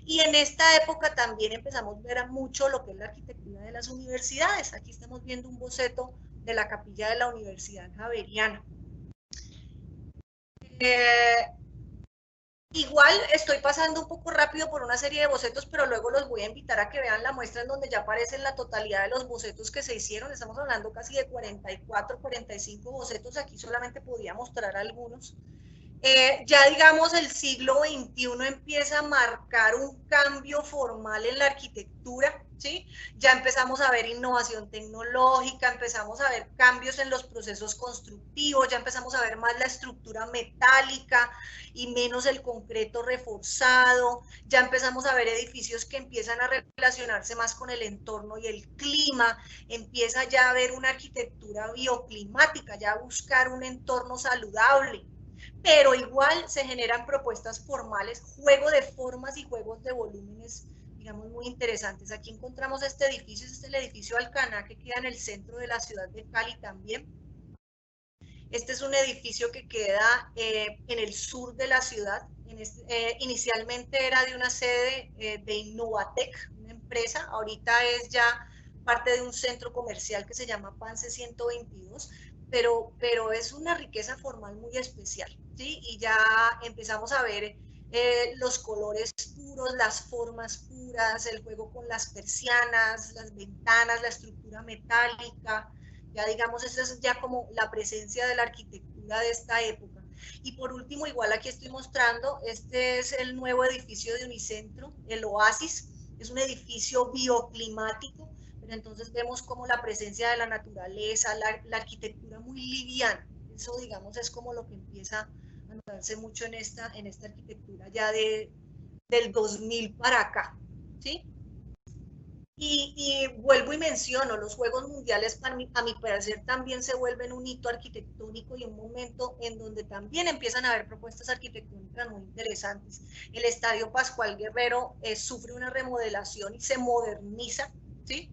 Y en esta época también empezamos a ver mucho lo que es la arquitectura de las universidades. Aquí estamos viendo un boceto de la capilla de la Universidad Javeriana. Igual estoy pasando un poco rápido por una serie de bocetos, pero luego los voy a invitar a que vean la muestra en donde ya aparecen la totalidad de los bocetos que se hicieron. Estamos hablando casi de 44, 45 bocetos, aquí solamente podía mostrar algunos. Ya digamos el siglo XXI empieza a marcar un cambio formal en la arquitectura, ¿sí? Ya empezamos a ver innovación tecnológica, empezamos a ver cambios en los procesos constructivos, ya empezamos a ver más la estructura metálica y menos el concreto reforzado, ya empezamos a ver edificios que empiezan a relacionarse más con el entorno y el clima, empieza ya a haber una arquitectura bioclimática, ya a buscar un entorno saludable. Pero igual se generan propuestas formales, juego de formas y juegos de volúmenes, digamos, muy interesantes. Aquí encontramos este edificio, este es el edificio Alcaná, que queda en el centro de la ciudad de Cali también. Este es un edificio que queda en el sur de la ciudad. Inicialmente era de una sede de Innovatec, una empresa, ahorita es ya parte de un centro comercial que se llama Pance 122, pero es una riqueza formal muy especial, ¿sí? Y ya empezamos a ver los colores puros, las formas puras, el juego con las persianas, las ventanas, la estructura metálica. Ya digamos, esa es ya como la presencia de la arquitectura de esta época. Y por último, igual aquí estoy mostrando, este es el nuevo edificio de Unicentro, el Oasis, es un edificio bioclimático, pero entonces vemos como la presencia de la naturaleza, la arquitectura muy liviana. Eso, digamos, es como lo que empieza a notarse mucho en esta arquitectura ya del 2000 para acá, ¿sí? Y vuelvo y menciono, los Juegos Mundiales a mi parecer también se vuelven un hito arquitectónico y un momento en donde también empiezan a haber propuestas arquitectónicas muy interesantes. El Estadio Pascual Guerrero sufre una remodelación y se moderniza, ¿sí?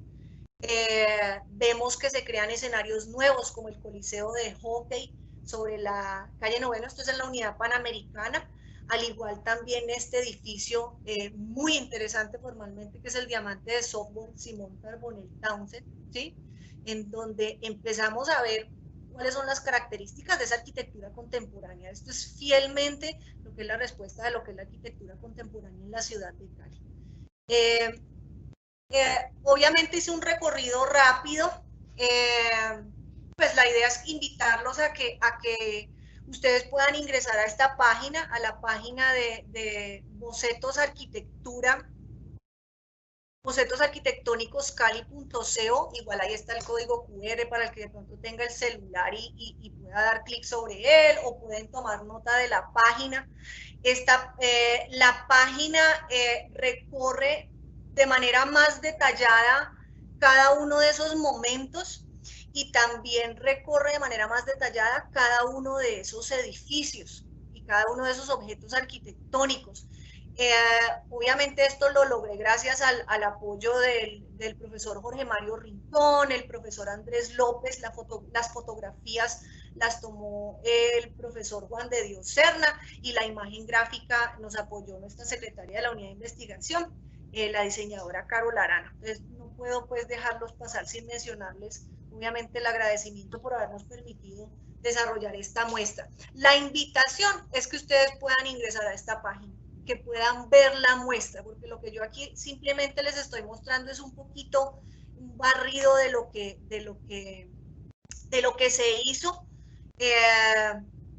Vemos que se crean escenarios nuevos como el Coliseo de Hockey sobre la calle Noveno, esto es en la Unidad Panamericana, al igual también este edificio muy interesante formalmente, que es el Diamante de Software Simón Carbonell Townsend, ¿sí? En donde empezamos a ver cuáles son las características de esa arquitectura contemporánea. Esto es fielmente lo que es la respuesta de lo que es la arquitectura contemporánea en la ciudad de Cali. Obviamente hice un recorrido rápido, pues la idea es invitarlos a que ustedes puedan ingresar a esta página, a la página de Bocetos Arquitectura bocetosarquitectónicoscali.co, igual ahí está el código QR para el que de pronto tenga el celular y pueda dar clic sobre él, o pueden tomar nota de la página. La página recorre de manera más detallada cada uno de esos momentos y también recorre de manera más detallada cada uno de esos edificios y cada uno de esos objetos arquitectónicos. Obviamente esto lo logré gracias al apoyo del profesor Jorge Mario Rincón, el profesor Andrés López, las fotografías las tomó el profesor Juan de Dios Serna, y la imagen gráfica nos apoyó nuestra secretaria de la unidad de investigación, la diseñadora Carol Arana. Entonces no puedo pues dejarlos pasar sin mencionarles obviamente el agradecimiento por habernos permitido desarrollar esta muestra. La invitación es que ustedes puedan ingresar a esta página, que puedan ver la muestra, porque lo que yo aquí simplemente les estoy mostrando es un poquito un barrido de lo que se hizo,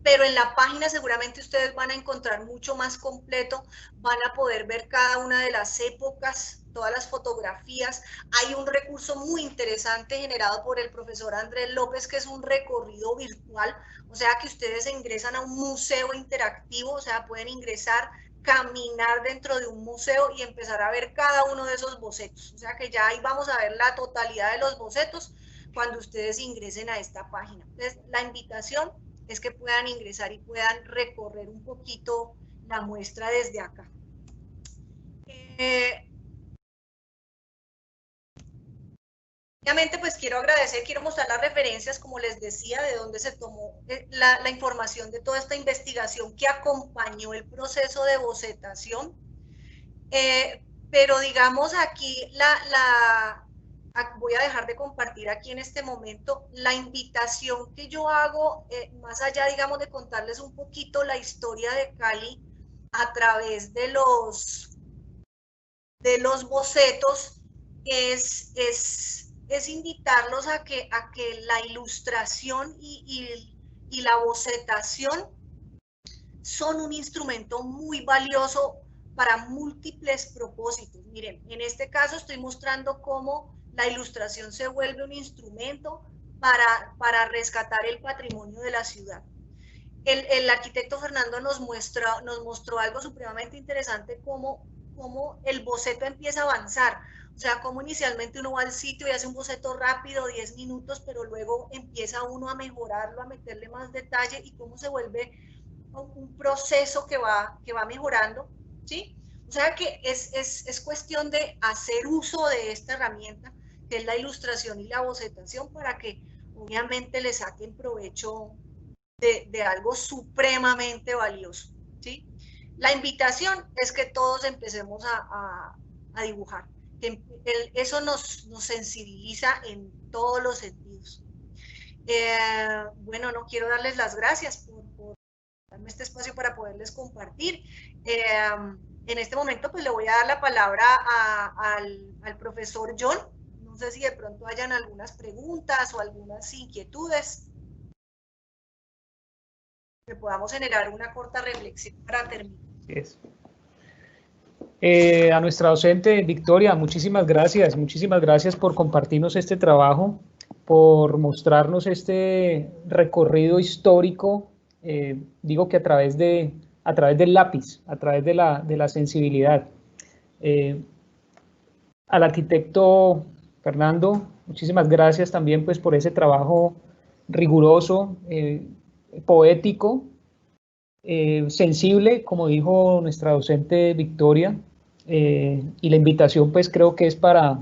pero en la página seguramente ustedes van a encontrar mucho más completo, van a poder ver cada una de las épocas, todas las fotografías. Hay un recurso muy interesante generado por el profesor Andrés López, que es un recorrido virtual, o sea que ustedes ingresan a un museo interactivo, o sea, pueden ingresar, caminar dentro de un museo y empezar a ver cada uno de esos bocetos, o sea que ya ahí vamos a ver la totalidad de los bocetos cuando ustedes ingresen a esta página. Entonces, la invitación es que puedan ingresar y puedan recorrer un poquito la muestra desde acá. Obviamente, pues quiero agradecer, quiero mostrar las referencias, como les decía, de dónde se tomó la información de toda esta investigación que acompañó el proceso de bocetación. Pero digamos aquí, voy a dejar de compartir aquí en este momento la invitación que yo hago, más allá, digamos, de contarles un poquito la historia de Cali a través de los bocetos, es invitarlos a que la ilustración y la bocetación son un instrumento muy valioso para múltiples propósitos. Miren, en este caso estoy mostrando cómo la ilustración se vuelve un instrumento para rescatar el patrimonio de la ciudad. El arquitecto Fernando nos mostró algo supremamente interesante, cómo el boceto empieza a avanzar. O sea, cómo inicialmente uno va al sitio y hace un boceto rápido, 10 minutos, pero luego empieza uno a mejorarlo, a meterle más detalle, y cómo se vuelve un proceso que va mejorando, ¿sí? O sea que es cuestión de hacer uso de esta herramienta, que es la ilustración y la bocetación, para que obviamente le saquen provecho de algo supremamente valioso, ¿sí? La invitación es que todos empecemos a dibujar, que eso nos sensibiliza en todos los sentidos. Bueno, no quiero darles las gracias por darme este espacio para poderles compartir. En este momento pues le voy a dar la palabra al profesor John. No sé si de pronto hayan algunas preguntas o algunas inquietudes, que podamos generar una corta reflexión para terminar. Yes. A nuestra docente Victoria, muchísimas gracias por compartirnos este trabajo, por mostrarnos este recorrido histórico, digo que a través del lápiz, a través de la sensibilidad. Al arquitecto Fernando, muchísimas gracias también pues por ese trabajo riguroso, poético, sensible, como dijo nuestra docente Victoria, y la invitación pues creo que es para,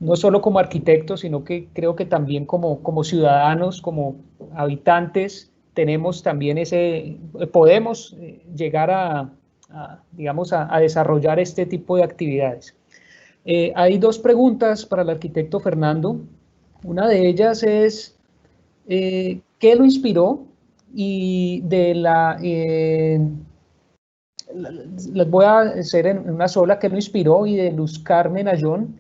no solo como arquitectos, sino que creo que también como ciudadanos, como habitantes, tenemos también podemos llegar digamos, a desarrollar este tipo de actividades. Hay dos preguntas para el arquitecto Fernando. Una de ellas es, ¿qué lo inspiró? Y las voy a hacer en una sola, ¿qué lo inspiró? Y de Luz Carmen Ayón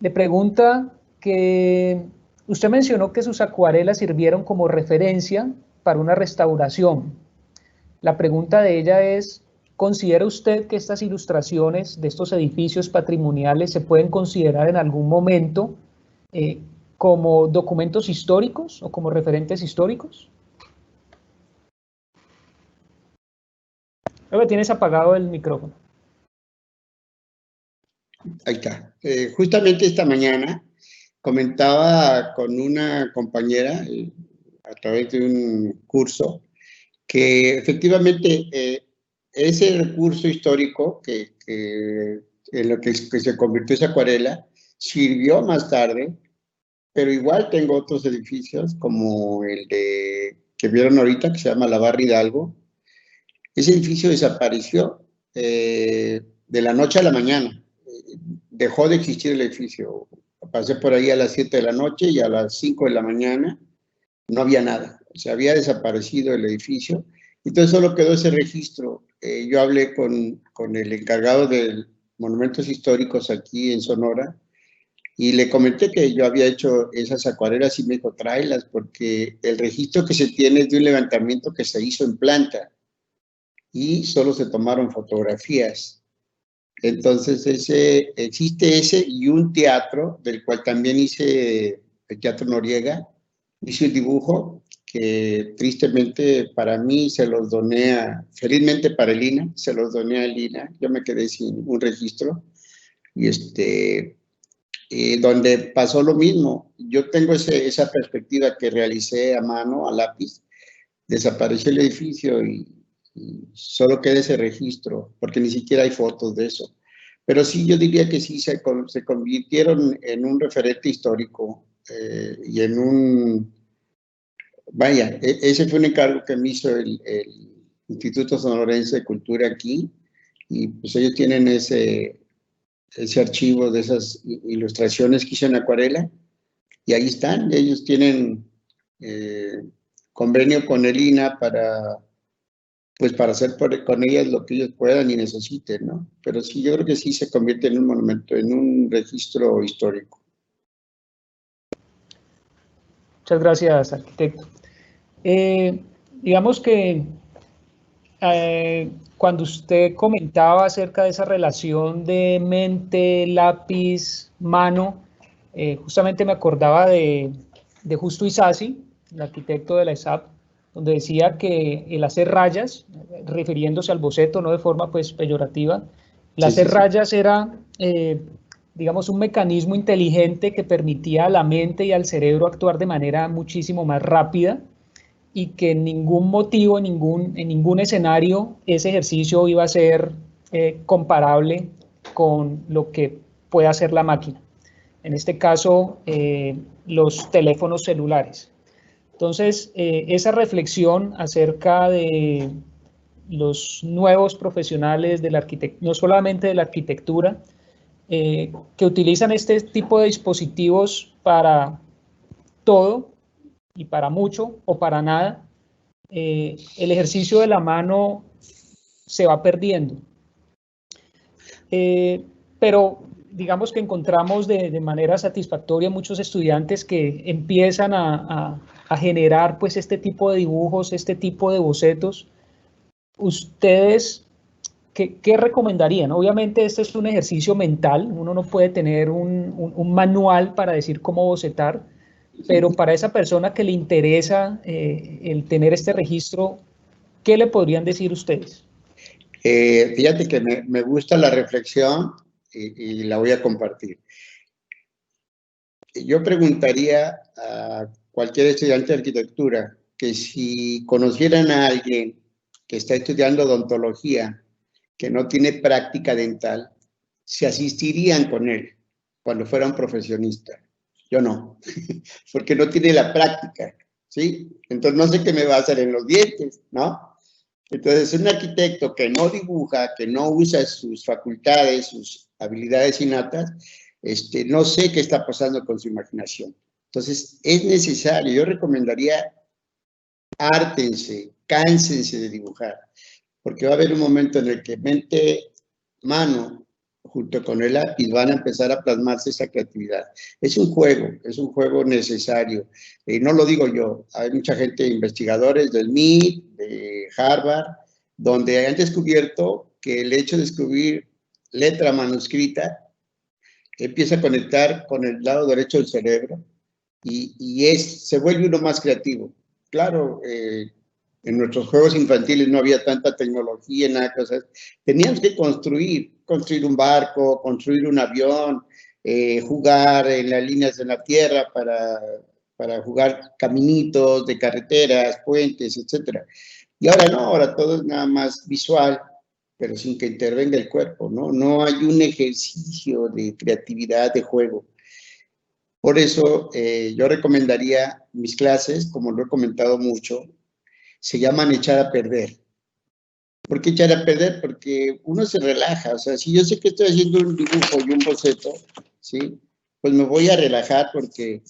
le pregunta que usted mencionó que sus acuarelas sirvieron como referencia para una restauración. La pregunta de ella es, ¿considera usted que estas ilustraciones de estos edificios patrimoniales se pueden considerar en algún momento como documentos históricos o como referentes históricos? Creo que tienes apagado el micrófono. Ahí está. Justamente esta mañana comentaba con una compañera a través de un curso que efectivamente ese recurso histórico en lo que se convirtió esa acuarela sirvió más tarde, pero igual tengo otros edificios como el que vieron ahorita, que se llama la Barra Hidalgo. Ese edificio desapareció de la noche a la mañana. Dejó de existir el edificio. Pasé por ahí a las 7 de la noche y a las 5 de la mañana no había nada. Se había desaparecido el edificio. Entonces solo quedó ese registro. Yo hablé con el encargado de monumentos históricos aquí en Sonora y le comenté que yo había hecho esas acuarelas y me dijo, tráelas, porque el registro que se tiene es de un levantamiento que se hizo en planta y solo se tomaron fotografías. Entonces existe ese y un teatro, del cual también hice el Teatro Noriega, hice el dibujo que tristemente para mí se los doné felizmente para el INAH, se los doné al INAH, yo me quedé sin un registro, y donde pasó lo mismo. Yo tengo esa perspectiva que realicé a mano, a lápiz, desapareció el edificio y solo queda ese registro, porque ni siquiera hay fotos de eso. Pero sí, yo diría que sí se convirtieron en un referente histórico y en un... Vaya, ese fue un encargo que me hizo el Instituto Sonorense de Cultura aquí, y pues ellos tienen ese archivo de esas ilustraciones que hice en acuarela, y ahí están. Ellos tienen convenio con el INAH para hacer con ellas lo que ellos puedan y necesiten, ¿no? Pero sí, yo creo que sí se convierte en un monumento, en un registro histórico. Muchas gracias, arquitecto. Digamos que cuando usted comentaba acerca de esa relación de mente, lápiz, mano, justamente me acordaba de Justo Isasi, el arquitecto de la ESAP, donde decía que el hacer rayas, refiriéndose al boceto, no de forma pues peyorativa, el hacer rayas era, digamos, un mecanismo inteligente que permitía a la mente y al cerebro actuar de manera muchísimo más rápida, y que en ningún motivo, en ningún escenario, ese ejercicio iba a ser comparable con lo que puede hacer la máquina. En este caso, los teléfonos celulares. Entonces, esa reflexión acerca de los nuevos profesionales de la arquitectura, no solamente de la arquitectura, que utilizan este tipo de dispositivos para todo y para mucho o para nada, el ejercicio de la mano se va perdiendo. Pero digamos que encontramos de manera satisfactoria muchos estudiantes que empiezan a generar pues este tipo de dibujos, este tipo de bocetos. ¿Ustedes qué recomendarían? Obviamente este es un ejercicio mental, uno no puede tener un manual para decir cómo bocetar, pero para esa persona que le interesa el tener este registro, ¿qué le podrían decir ustedes? Fíjate que me gusta la reflexión y la voy a compartir. Yo preguntaría a cualquier estudiante de arquitectura que si conocieran a alguien que está estudiando odontología, que no tiene práctica dental, se asistirían con él cuando fuera un profesionista. Yo no, porque no tiene la práctica, ¿sí? Entonces no sé qué me va a hacer en los dientes, ¿no? Entonces un arquitecto que no dibuja, que no usa sus facultades, sus habilidades innatas, no sé qué está pasando con su imaginación. Entonces es necesario, yo recomendaría, hártense, cánsense de dibujar, porque va a haber un momento en el que mente, mano, junto con el lápiz van a empezar a plasmarse esa creatividad. Es un juego necesario. No lo digo yo, hay mucha gente, investigadores del MIT, de Harvard, donde han descubierto que el hecho de escribir letra manuscrita empieza a conectar con el lado derecho del cerebro y se vuelve uno más creativo. Claro, en nuestros juegos infantiles no había tanta tecnología, nada, cosas. Teníamos que construir un barco, construir un avión, jugar en las líneas de la tierra para jugar caminitos de carreteras, puentes, etc. Y ahora no, ahora todo es nada más visual, pero sin que intervenga el cuerpo, ¿no? No hay un ejercicio de creatividad, de juego. Por eso yo recomendaría mis clases, como lo he comentado mucho, se llaman echar a perder. ¿Por qué echar a perder? Porque uno se relaja, o sea, si yo sé que estoy haciendo un dibujo y un boceto, ¿sí? Pues me voy a relajar porque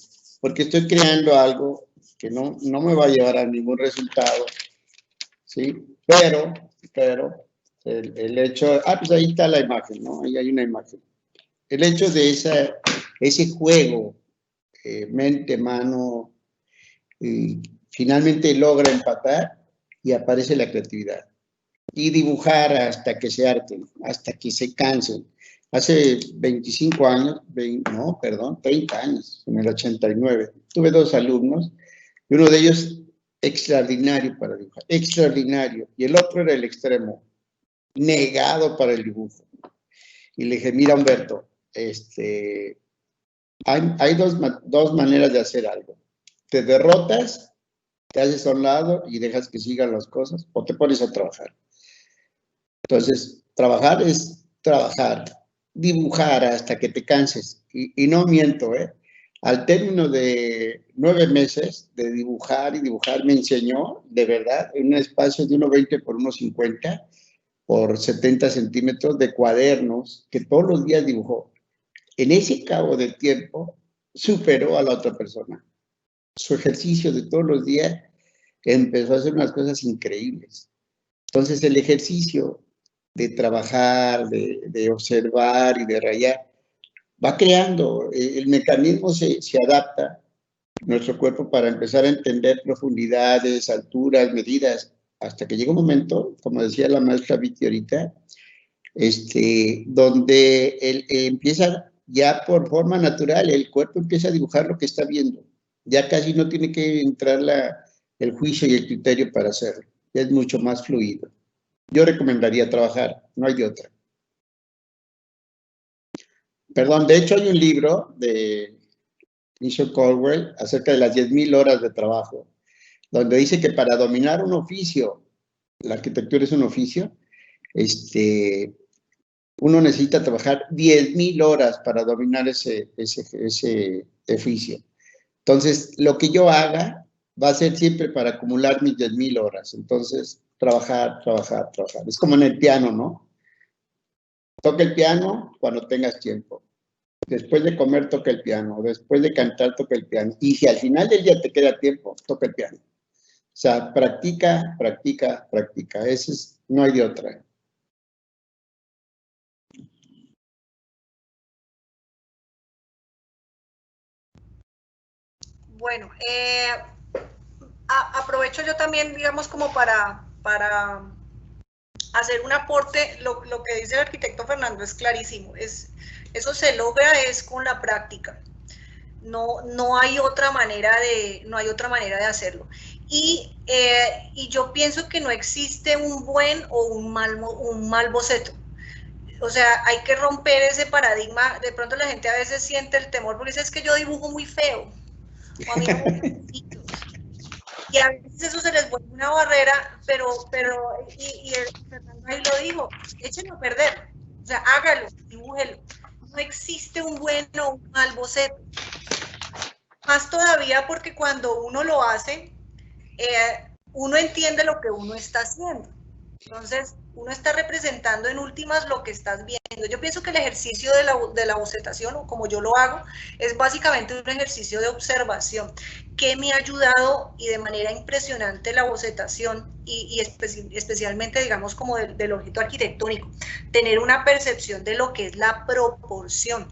estoy creando algo que no me va a llevar a ningún resultado, ¿sí? Pero el hecho, pues ahí está la imagen, ¿no? Ahí hay una imagen. El hecho de ese juego, mente, mano, finalmente logra empatar y aparece la creatividad. Y dibujar hasta que se harten, hasta que se cansen. Hace 25 años, 30 años, en el 89, tuve 2 alumnos, y uno de ellos extraordinario para dibujar, extraordinario, y el otro era el extremo, negado para el dibujo. Y le dije, mira, Humberto, hay dos maneras de hacer algo. Te derrotas, te haces a un lado y dejas que sigan las cosas, o te pones a trabajar. Entonces, trabajar es trabajar, dibujar hasta que te canses. Y no miento, al término de 9 meses de dibujar y dibujar, me enseñó, de verdad, en un espacio de 1,20 por 1,50 por 70 centímetros de cuadernos que todos los días dibujó. En ese cabo de tiempo, superó a la otra persona. Su ejercicio de todos los días empezó a hacer unas cosas increíbles. Entonces, el ejercicio de trabajar, de observar y de rayar, va creando, el mecanismo se adapta, nuestro cuerpo, para empezar a entender profundidades, alturas, medidas, hasta que llega un momento, como decía la maestra Vicky ahorita, donde él empieza ya por forma natural, el cuerpo empieza a dibujar lo que está viendo, ya casi no tiene que entrar el juicio y el criterio para hacerlo, ya es mucho más fluido. Yo recomendaría trabajar, no hay de otra. Perdón, de hecho hay un libro de Michael Caldwell acerca de las 10,000 horas de trabajo, donde dice que para dominar un oficio, la arquitectura es un oficio, uno necesita trabajar 10,000 horas para dominar ese oficio. Entonces, lo que yo haga va a ser siempre para acumular mis 10,000 horas. Entonces, trabajar. Es como en el piano, ¿no? Toca el piano cuando tengas tiempo. Después de comer, toca el piano. Después de cantar, toca el piano. Y si al final del día te queda tiempo, toca el piano. O sea, practica. No hay de otra. Bueno, aprovecho yo también, digamos, como para hacer un aporte. Lo que dice el arquitecto Fernando es clarísimo. Eso se logra es con la práctica. No hay otra manera de hacerlo. Y yo pienso que no existe un buen o un mal boceto. O sea, hay que romper ese paradigma. De pronto la gente a veces siente el temor porque dice, es que yo dibujo muy feo, o a mí no me gusta. Y a veces eso se les vuelve una barrera, y el Fernando ahí lo dijo, échenlo a perder, o sea, hágalo, dibújelo. No existe un buen o un mal boceto. Más todavía porque cuando uno lo hace, uno entiende lo que uno está haciendo. Entonces, uno está representando en últimas lo que estás viendo. Yo pienso que el ejercicio de la bocetación, o como yo lo hago, es básicamente un ejercicio de observación que me ha ayudado, y de manera impresionante, la bocetación y especialmente, digamos, como del objeto arquitectónico, tener una percepción de lo que es la proporción.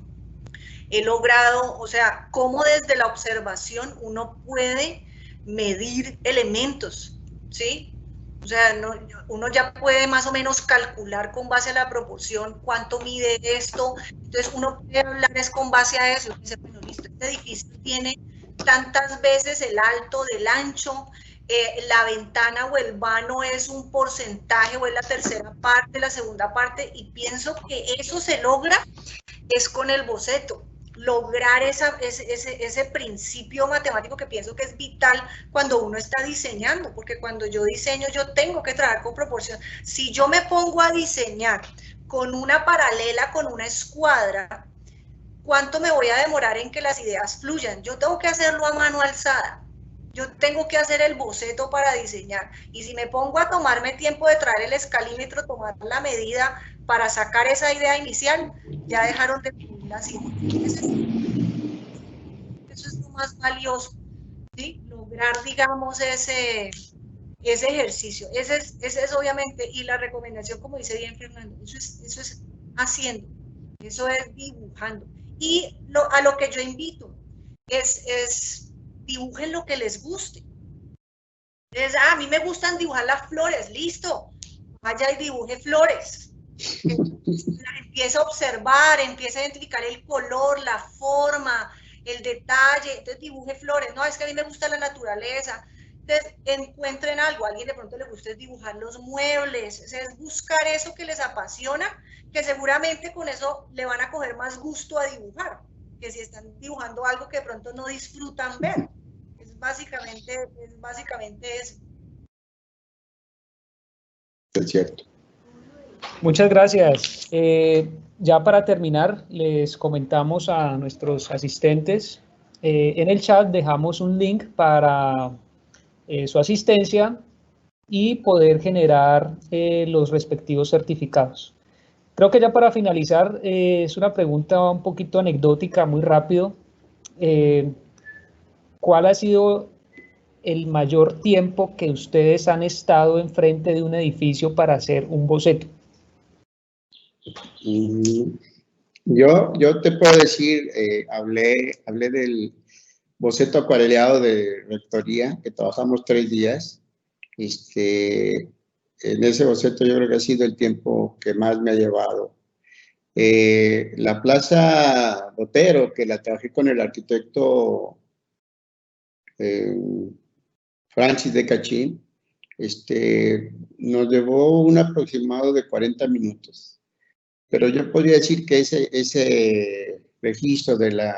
He logrado, o sea, cómo desde la observación uno puede medir elementos, ¿sí? O sea, uno ya puede más o menos calcular con base a la proporción cuánto mide esto. Entonces, uno puede hablar es con base a eso. Dice, bueno, listo, este edificio tiene tantas veces el alto del ancho, la ventana o el vano es un porcentaje o es la tercera parte, la segunda parte, y pienso que eso se logra es con el boceto. Lograr ese principio matemático que pienso que es vital cuando uno está diseñando, porque cuando yo diseño yo tengo que trabajar con proporción. Si yo me pongo a diseñar con una paralela, con una escuadra, ¿cuánto me voy a demorar en que las ideas fluyan? Yo tengo que hacerlo a mano alzada. Yo tengo que hacer el boceto para diseñar. Y si me pongo a tomarme tiempo de traer el escalímetro, tomar la medida para sacar esa idea inicial, ya dejaron de fluir las ideas. Eso es lo más valioso, ¿sí? Lograr, digamos, ese ejercicio. Ese es obviamente, y la recomendación, como dice bien Fernando, eso es haciendo, eso es dibujando. Y a lo que yo invito es dibujen lo que les guste. A mí me gustan dibujar las flores, listo, vaya y dibuje flores. Empieza a observar, empieza a identificar el color, la forma, el detalle, entonces dibuje flores. No, es que a mí me gusta la naturaleza. Entonces encuentren algo, a alguien de pronto le gusta dibujar los muebles, es buscar eso que les apasiona, que seguramente con eso le van a coger más gusto a dibujar, que si están dibujando algo que de pronto no disfrutan ver. Es básicamente eso. Es cierto. Muchas gracias. Ya para terminar, les comentamos a nuestros asistentes. En el chat dejamos un link para su asistencia y poder generar los respectivos certificados. Creo que ya para finalizar, es una pregunta un poquito anecdótica, muy rápido. ¿Cuál ha sido el mayor tiempo que ustedes han estado enfrente de un edificio para hacer un boceto? Yo te puedo decir, hablé del boceto acuareleado de rectoría, que trabajamos 3 días. En ese boceto yo creo que ha sido el tiempo que más me ha llevado. La Plaza Botero, que la trabajé con el arquitecto Francis de Cachín, nos llevó un aproximado de 40 minutos. Pero yo podría decir que ese registro de la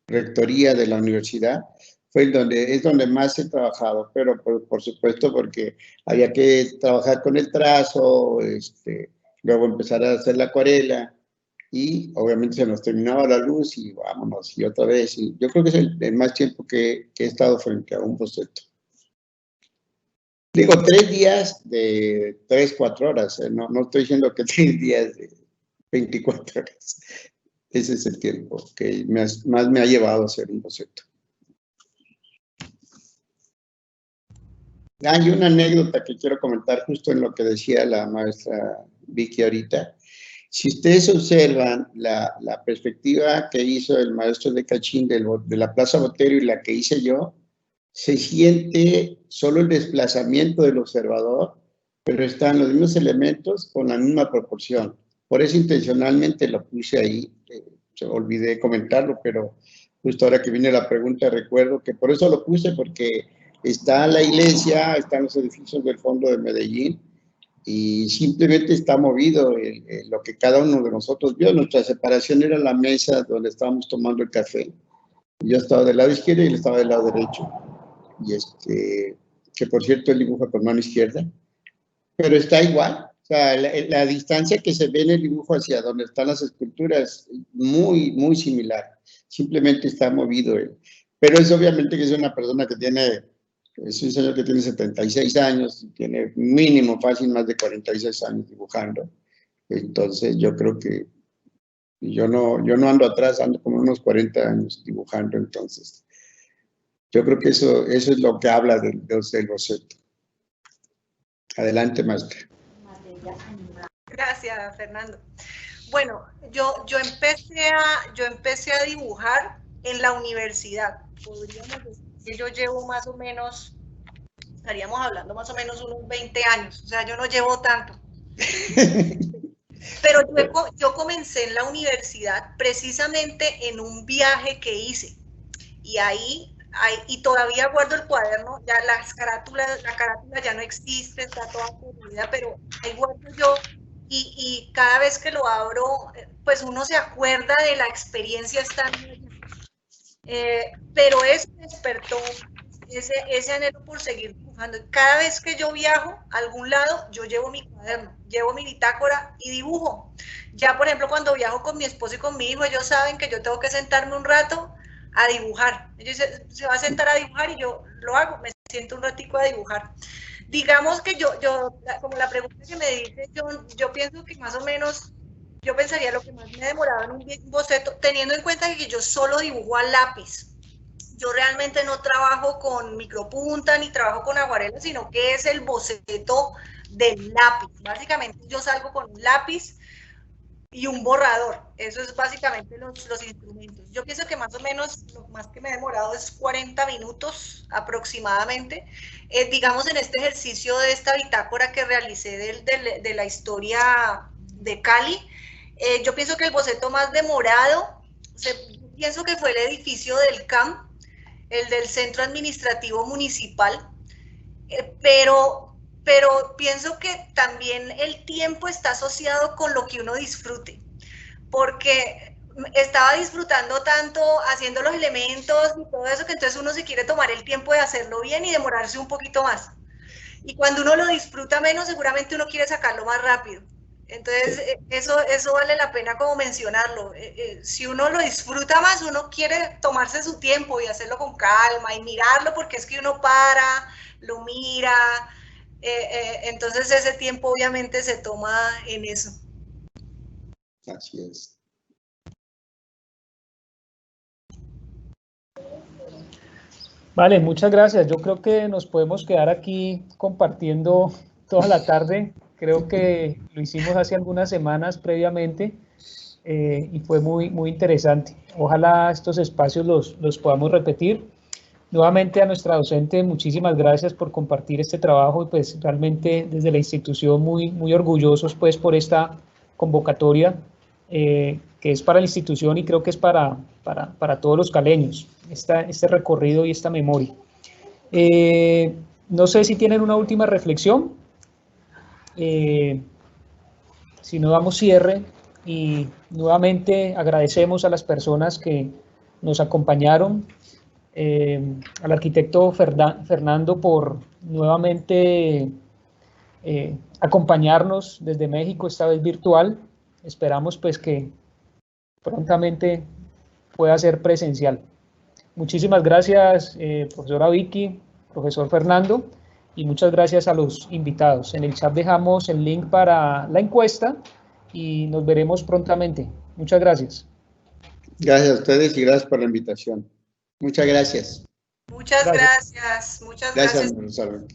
rectoría de la universidad es donde más he trabajado, pero por supuesto porque había que trabajar con el trazo, luego empezar a hacer la acuarela y obviamente se nos terminaba la luz y vámonos y otra vez. Y yo creo que es el más tiempo que he estado frente a un boceto. Digo, 3 días de 3, 4 horas, no estoy diciendo que 3 días de 24 horas. Ese es el tiempo que más me ha llevado a hacer un boceto. Hay una anécdota que quiero comentar justo en lo que decía la maestra Vicky ahorita. Si ustedes observan la perspectiva que hizo el maestro de Cachín de la Plaza Botero y la que hice yo, se siente solo el desplazamiento del observador, pero están los mismos elementos con la misma proporción. Por eso intencionalmente lo puse ahí, olvidé comentarlo, pero justo ahora que viene la pregunta recuerdo que por eso lo puse, porque está la iglesia, están los edificios del fondo de Medellín, y simplemente está movido lo que cada uno de nosotros vio. Nuestra separación era la mesa donde estábamos tomando el café. Yo estaba del lado izquierdo y él estaba del lado derecho. Y que por cierto él dibuja con mano izquierda, pero está igual. O sea, la distancia que se ve en el dibujo hacia donde están las esculturas es muy, muy similar. Simplemente está movido él. Pero es obviamente que es una persona que es un señor que tiene 76 años, tiene mínimo fácil más de 46 años dibujando. Entonces yo creo que yo no ando atrás, ando como unos 40 años dibujando. Entonces yo creo que eso es lo que habla del boceto. Adelante, maestra. Gracias, Fernando. Bueno, yo empecé a dibujar en la universidad. Podríamos decir que yo llevo más o menos estaríamos hablando más o menos unos 20 años, o sea, yo no llevo tanto. Pero yo comencé en la universidad precisamente en un viaje que hice, y y todavía guardo el cuaderno, ya la carátula ya no existe, está toda perdida, pero ahí guardo yo, y cada vez que lo abro, pues uno se acuerda de la experiencia estando allí. Pero eso despertó ese anhelo por seguir dibujando. Cada vez que yo viajo a algún lado, yo llevo mi cuaderno, llevo mi bitácora y dibujo. Ya, por ejemplo, cuando viajo con mi esposo y con mi hijo, ellos saben que yo tengo que sentarme un rato a dibujar. Ellos se va a sentar a dibujar y yo lo hago, me siento un ratico a dibujar. Digamos que como la pregunta que me dice, yo pienso que más o menos, yo pensaría lo que más me demoraba en un boceto, teniendo en cuenta que yo solo dibujo a lápiz. Yo realmente no trabajo con micropunta ni trabajo con acuarela, sino que es el boceto del lápiz. Básicamente yo salgo con un lápiz y un borrador. Eso es básicamente los instrumentos. Yo pienso que más o menos lo más que me he demorado es 40 minutos aproximadamente. Digamos, en este ejercicio de esta bitácora que realicé de la historia de Cali, yo pienso que el boceto más demorado, pienso que fue el edificio del CAM, el del Centro Administrativo Municipal, pero pienso que también el tiempo está asociado con lo que uno disfrute, porque estaba disfrutando tanto haciendo los elementos y todo eso, que entonces uno se quiere tomar el tiempo de hacerlo bien y demorarse un poquito más. Y cuando uno lo disfruta menos, seguramente uno quiere sacarlo más rápido. Entonces, eso vale la pena como mencionarlo. Si uno lo disfruta más, uno quiere tomarse su tiempo y hacerlo con calma y mirarlo, porque es que uno para, lo mira, entonces ese tiempo obviamente se toma en eso. Así es. Vale, muchas gracias. Yo creo que nos podemos quedar aquí compartiendo toda la tarde. Creo que lo hicimos hace algunas semanas previamente y fue muy interesante. Ojalá estos espacios los podamos repetir. Nuevamente a nuestra docente, muchísimas gracias por compartir este trabajo y pues realmente desde la institución muy orgullosos pues por esta convocatoria que es para la institución y creo que es para todos los caleños, este recorrido y esta memoria. No sé si tienen una última reflexión, si no damos cierre y nuevamente agradecemos a las personas que nos acompañaron, al arquitecto Fernando por nuevamente acompañarnos desde México, esta vez virtual. Esperamos pues que prontamente pueda ser presencial. Muchísimas gracias, profesora Vicky, profesor Fernando, y muchas gracias a los invitados. En el chat dejamos el link para la encuesta y nos veremos prontamente. Muchas gracias. Gracias a ustedes y gracias por la invitación. Muchas gracias. Muchas gracias. Muchas gracias. Profesor.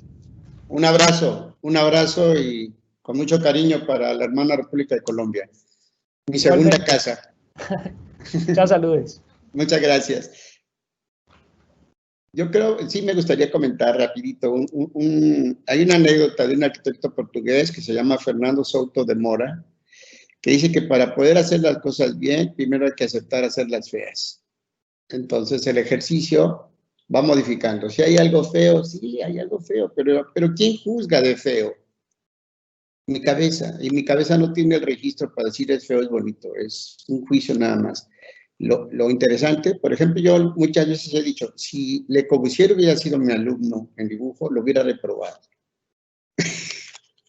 Un abrazo y con mucho cariño para la hermana República de Colombia. Mi segunda casa. Muchas saludes. Muchas gracias. Yo creo, sí me gustaría comentar rapidito, hay una anécdota de un arquitecto portugués que se llama Fernando Souto de Mora, que dice que para poder hacer las cosas bien, primero hay que aceptar hacerlas feas. Entonces el ejercicio va modificando. Si hay algo feo, sí, hay algo feo, pero ¿quién juzga de feo? Mi cabeza, y mi cabeza no tiene el registro para decir es feo, es bonito, es un juicio nada más. Lo interesante, por ejemplo, yo muchas veces he dicho, si Le Corbusier hubiera sido mi alumno en dibujo, lo hubiera reprobado.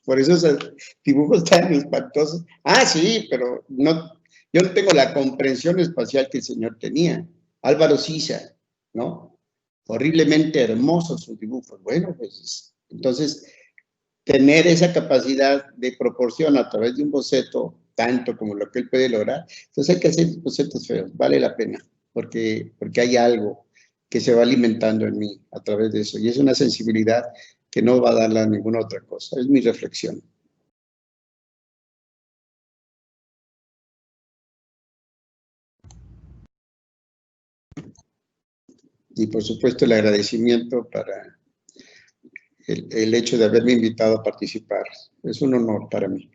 Por eso esos dibujos tan espantosos. Ah, sí, pero yo no tengo la comprensión espacial que el señor tenía. Álvaro Siza, ¿no? Horriblemente hermosos sus dibujos. Bueno, pues entonces tener esa capacidad de proporción a través de un boceto, tanto como lo que él puede lograr, entonces hay que hacer bocetos feos, vale la pena, porque hay algo que se va alimentando en mí a través de eso, y es una sensibilidad que no va a darla a ninguna otra cosa, es mi reflexión. Y por supuesto el agradecimiento para el hecho de haberme invitado a participar. Es un honor para mí.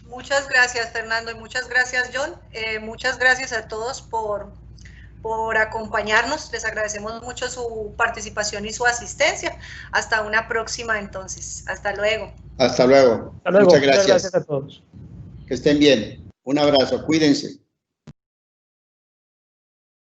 Muchas gracias, Fernando, y muchas gracias, John. Muchas gracias a todos por acompañarnos. Les agradecemos mucho su participación y su asistencia. Hasta una próxima, entonces. Hasta luego. Hasta luego. Hasta luego. Muchas gracias. Muchas gracias a todos. Que estén bien. Un abrazo. Cuídense.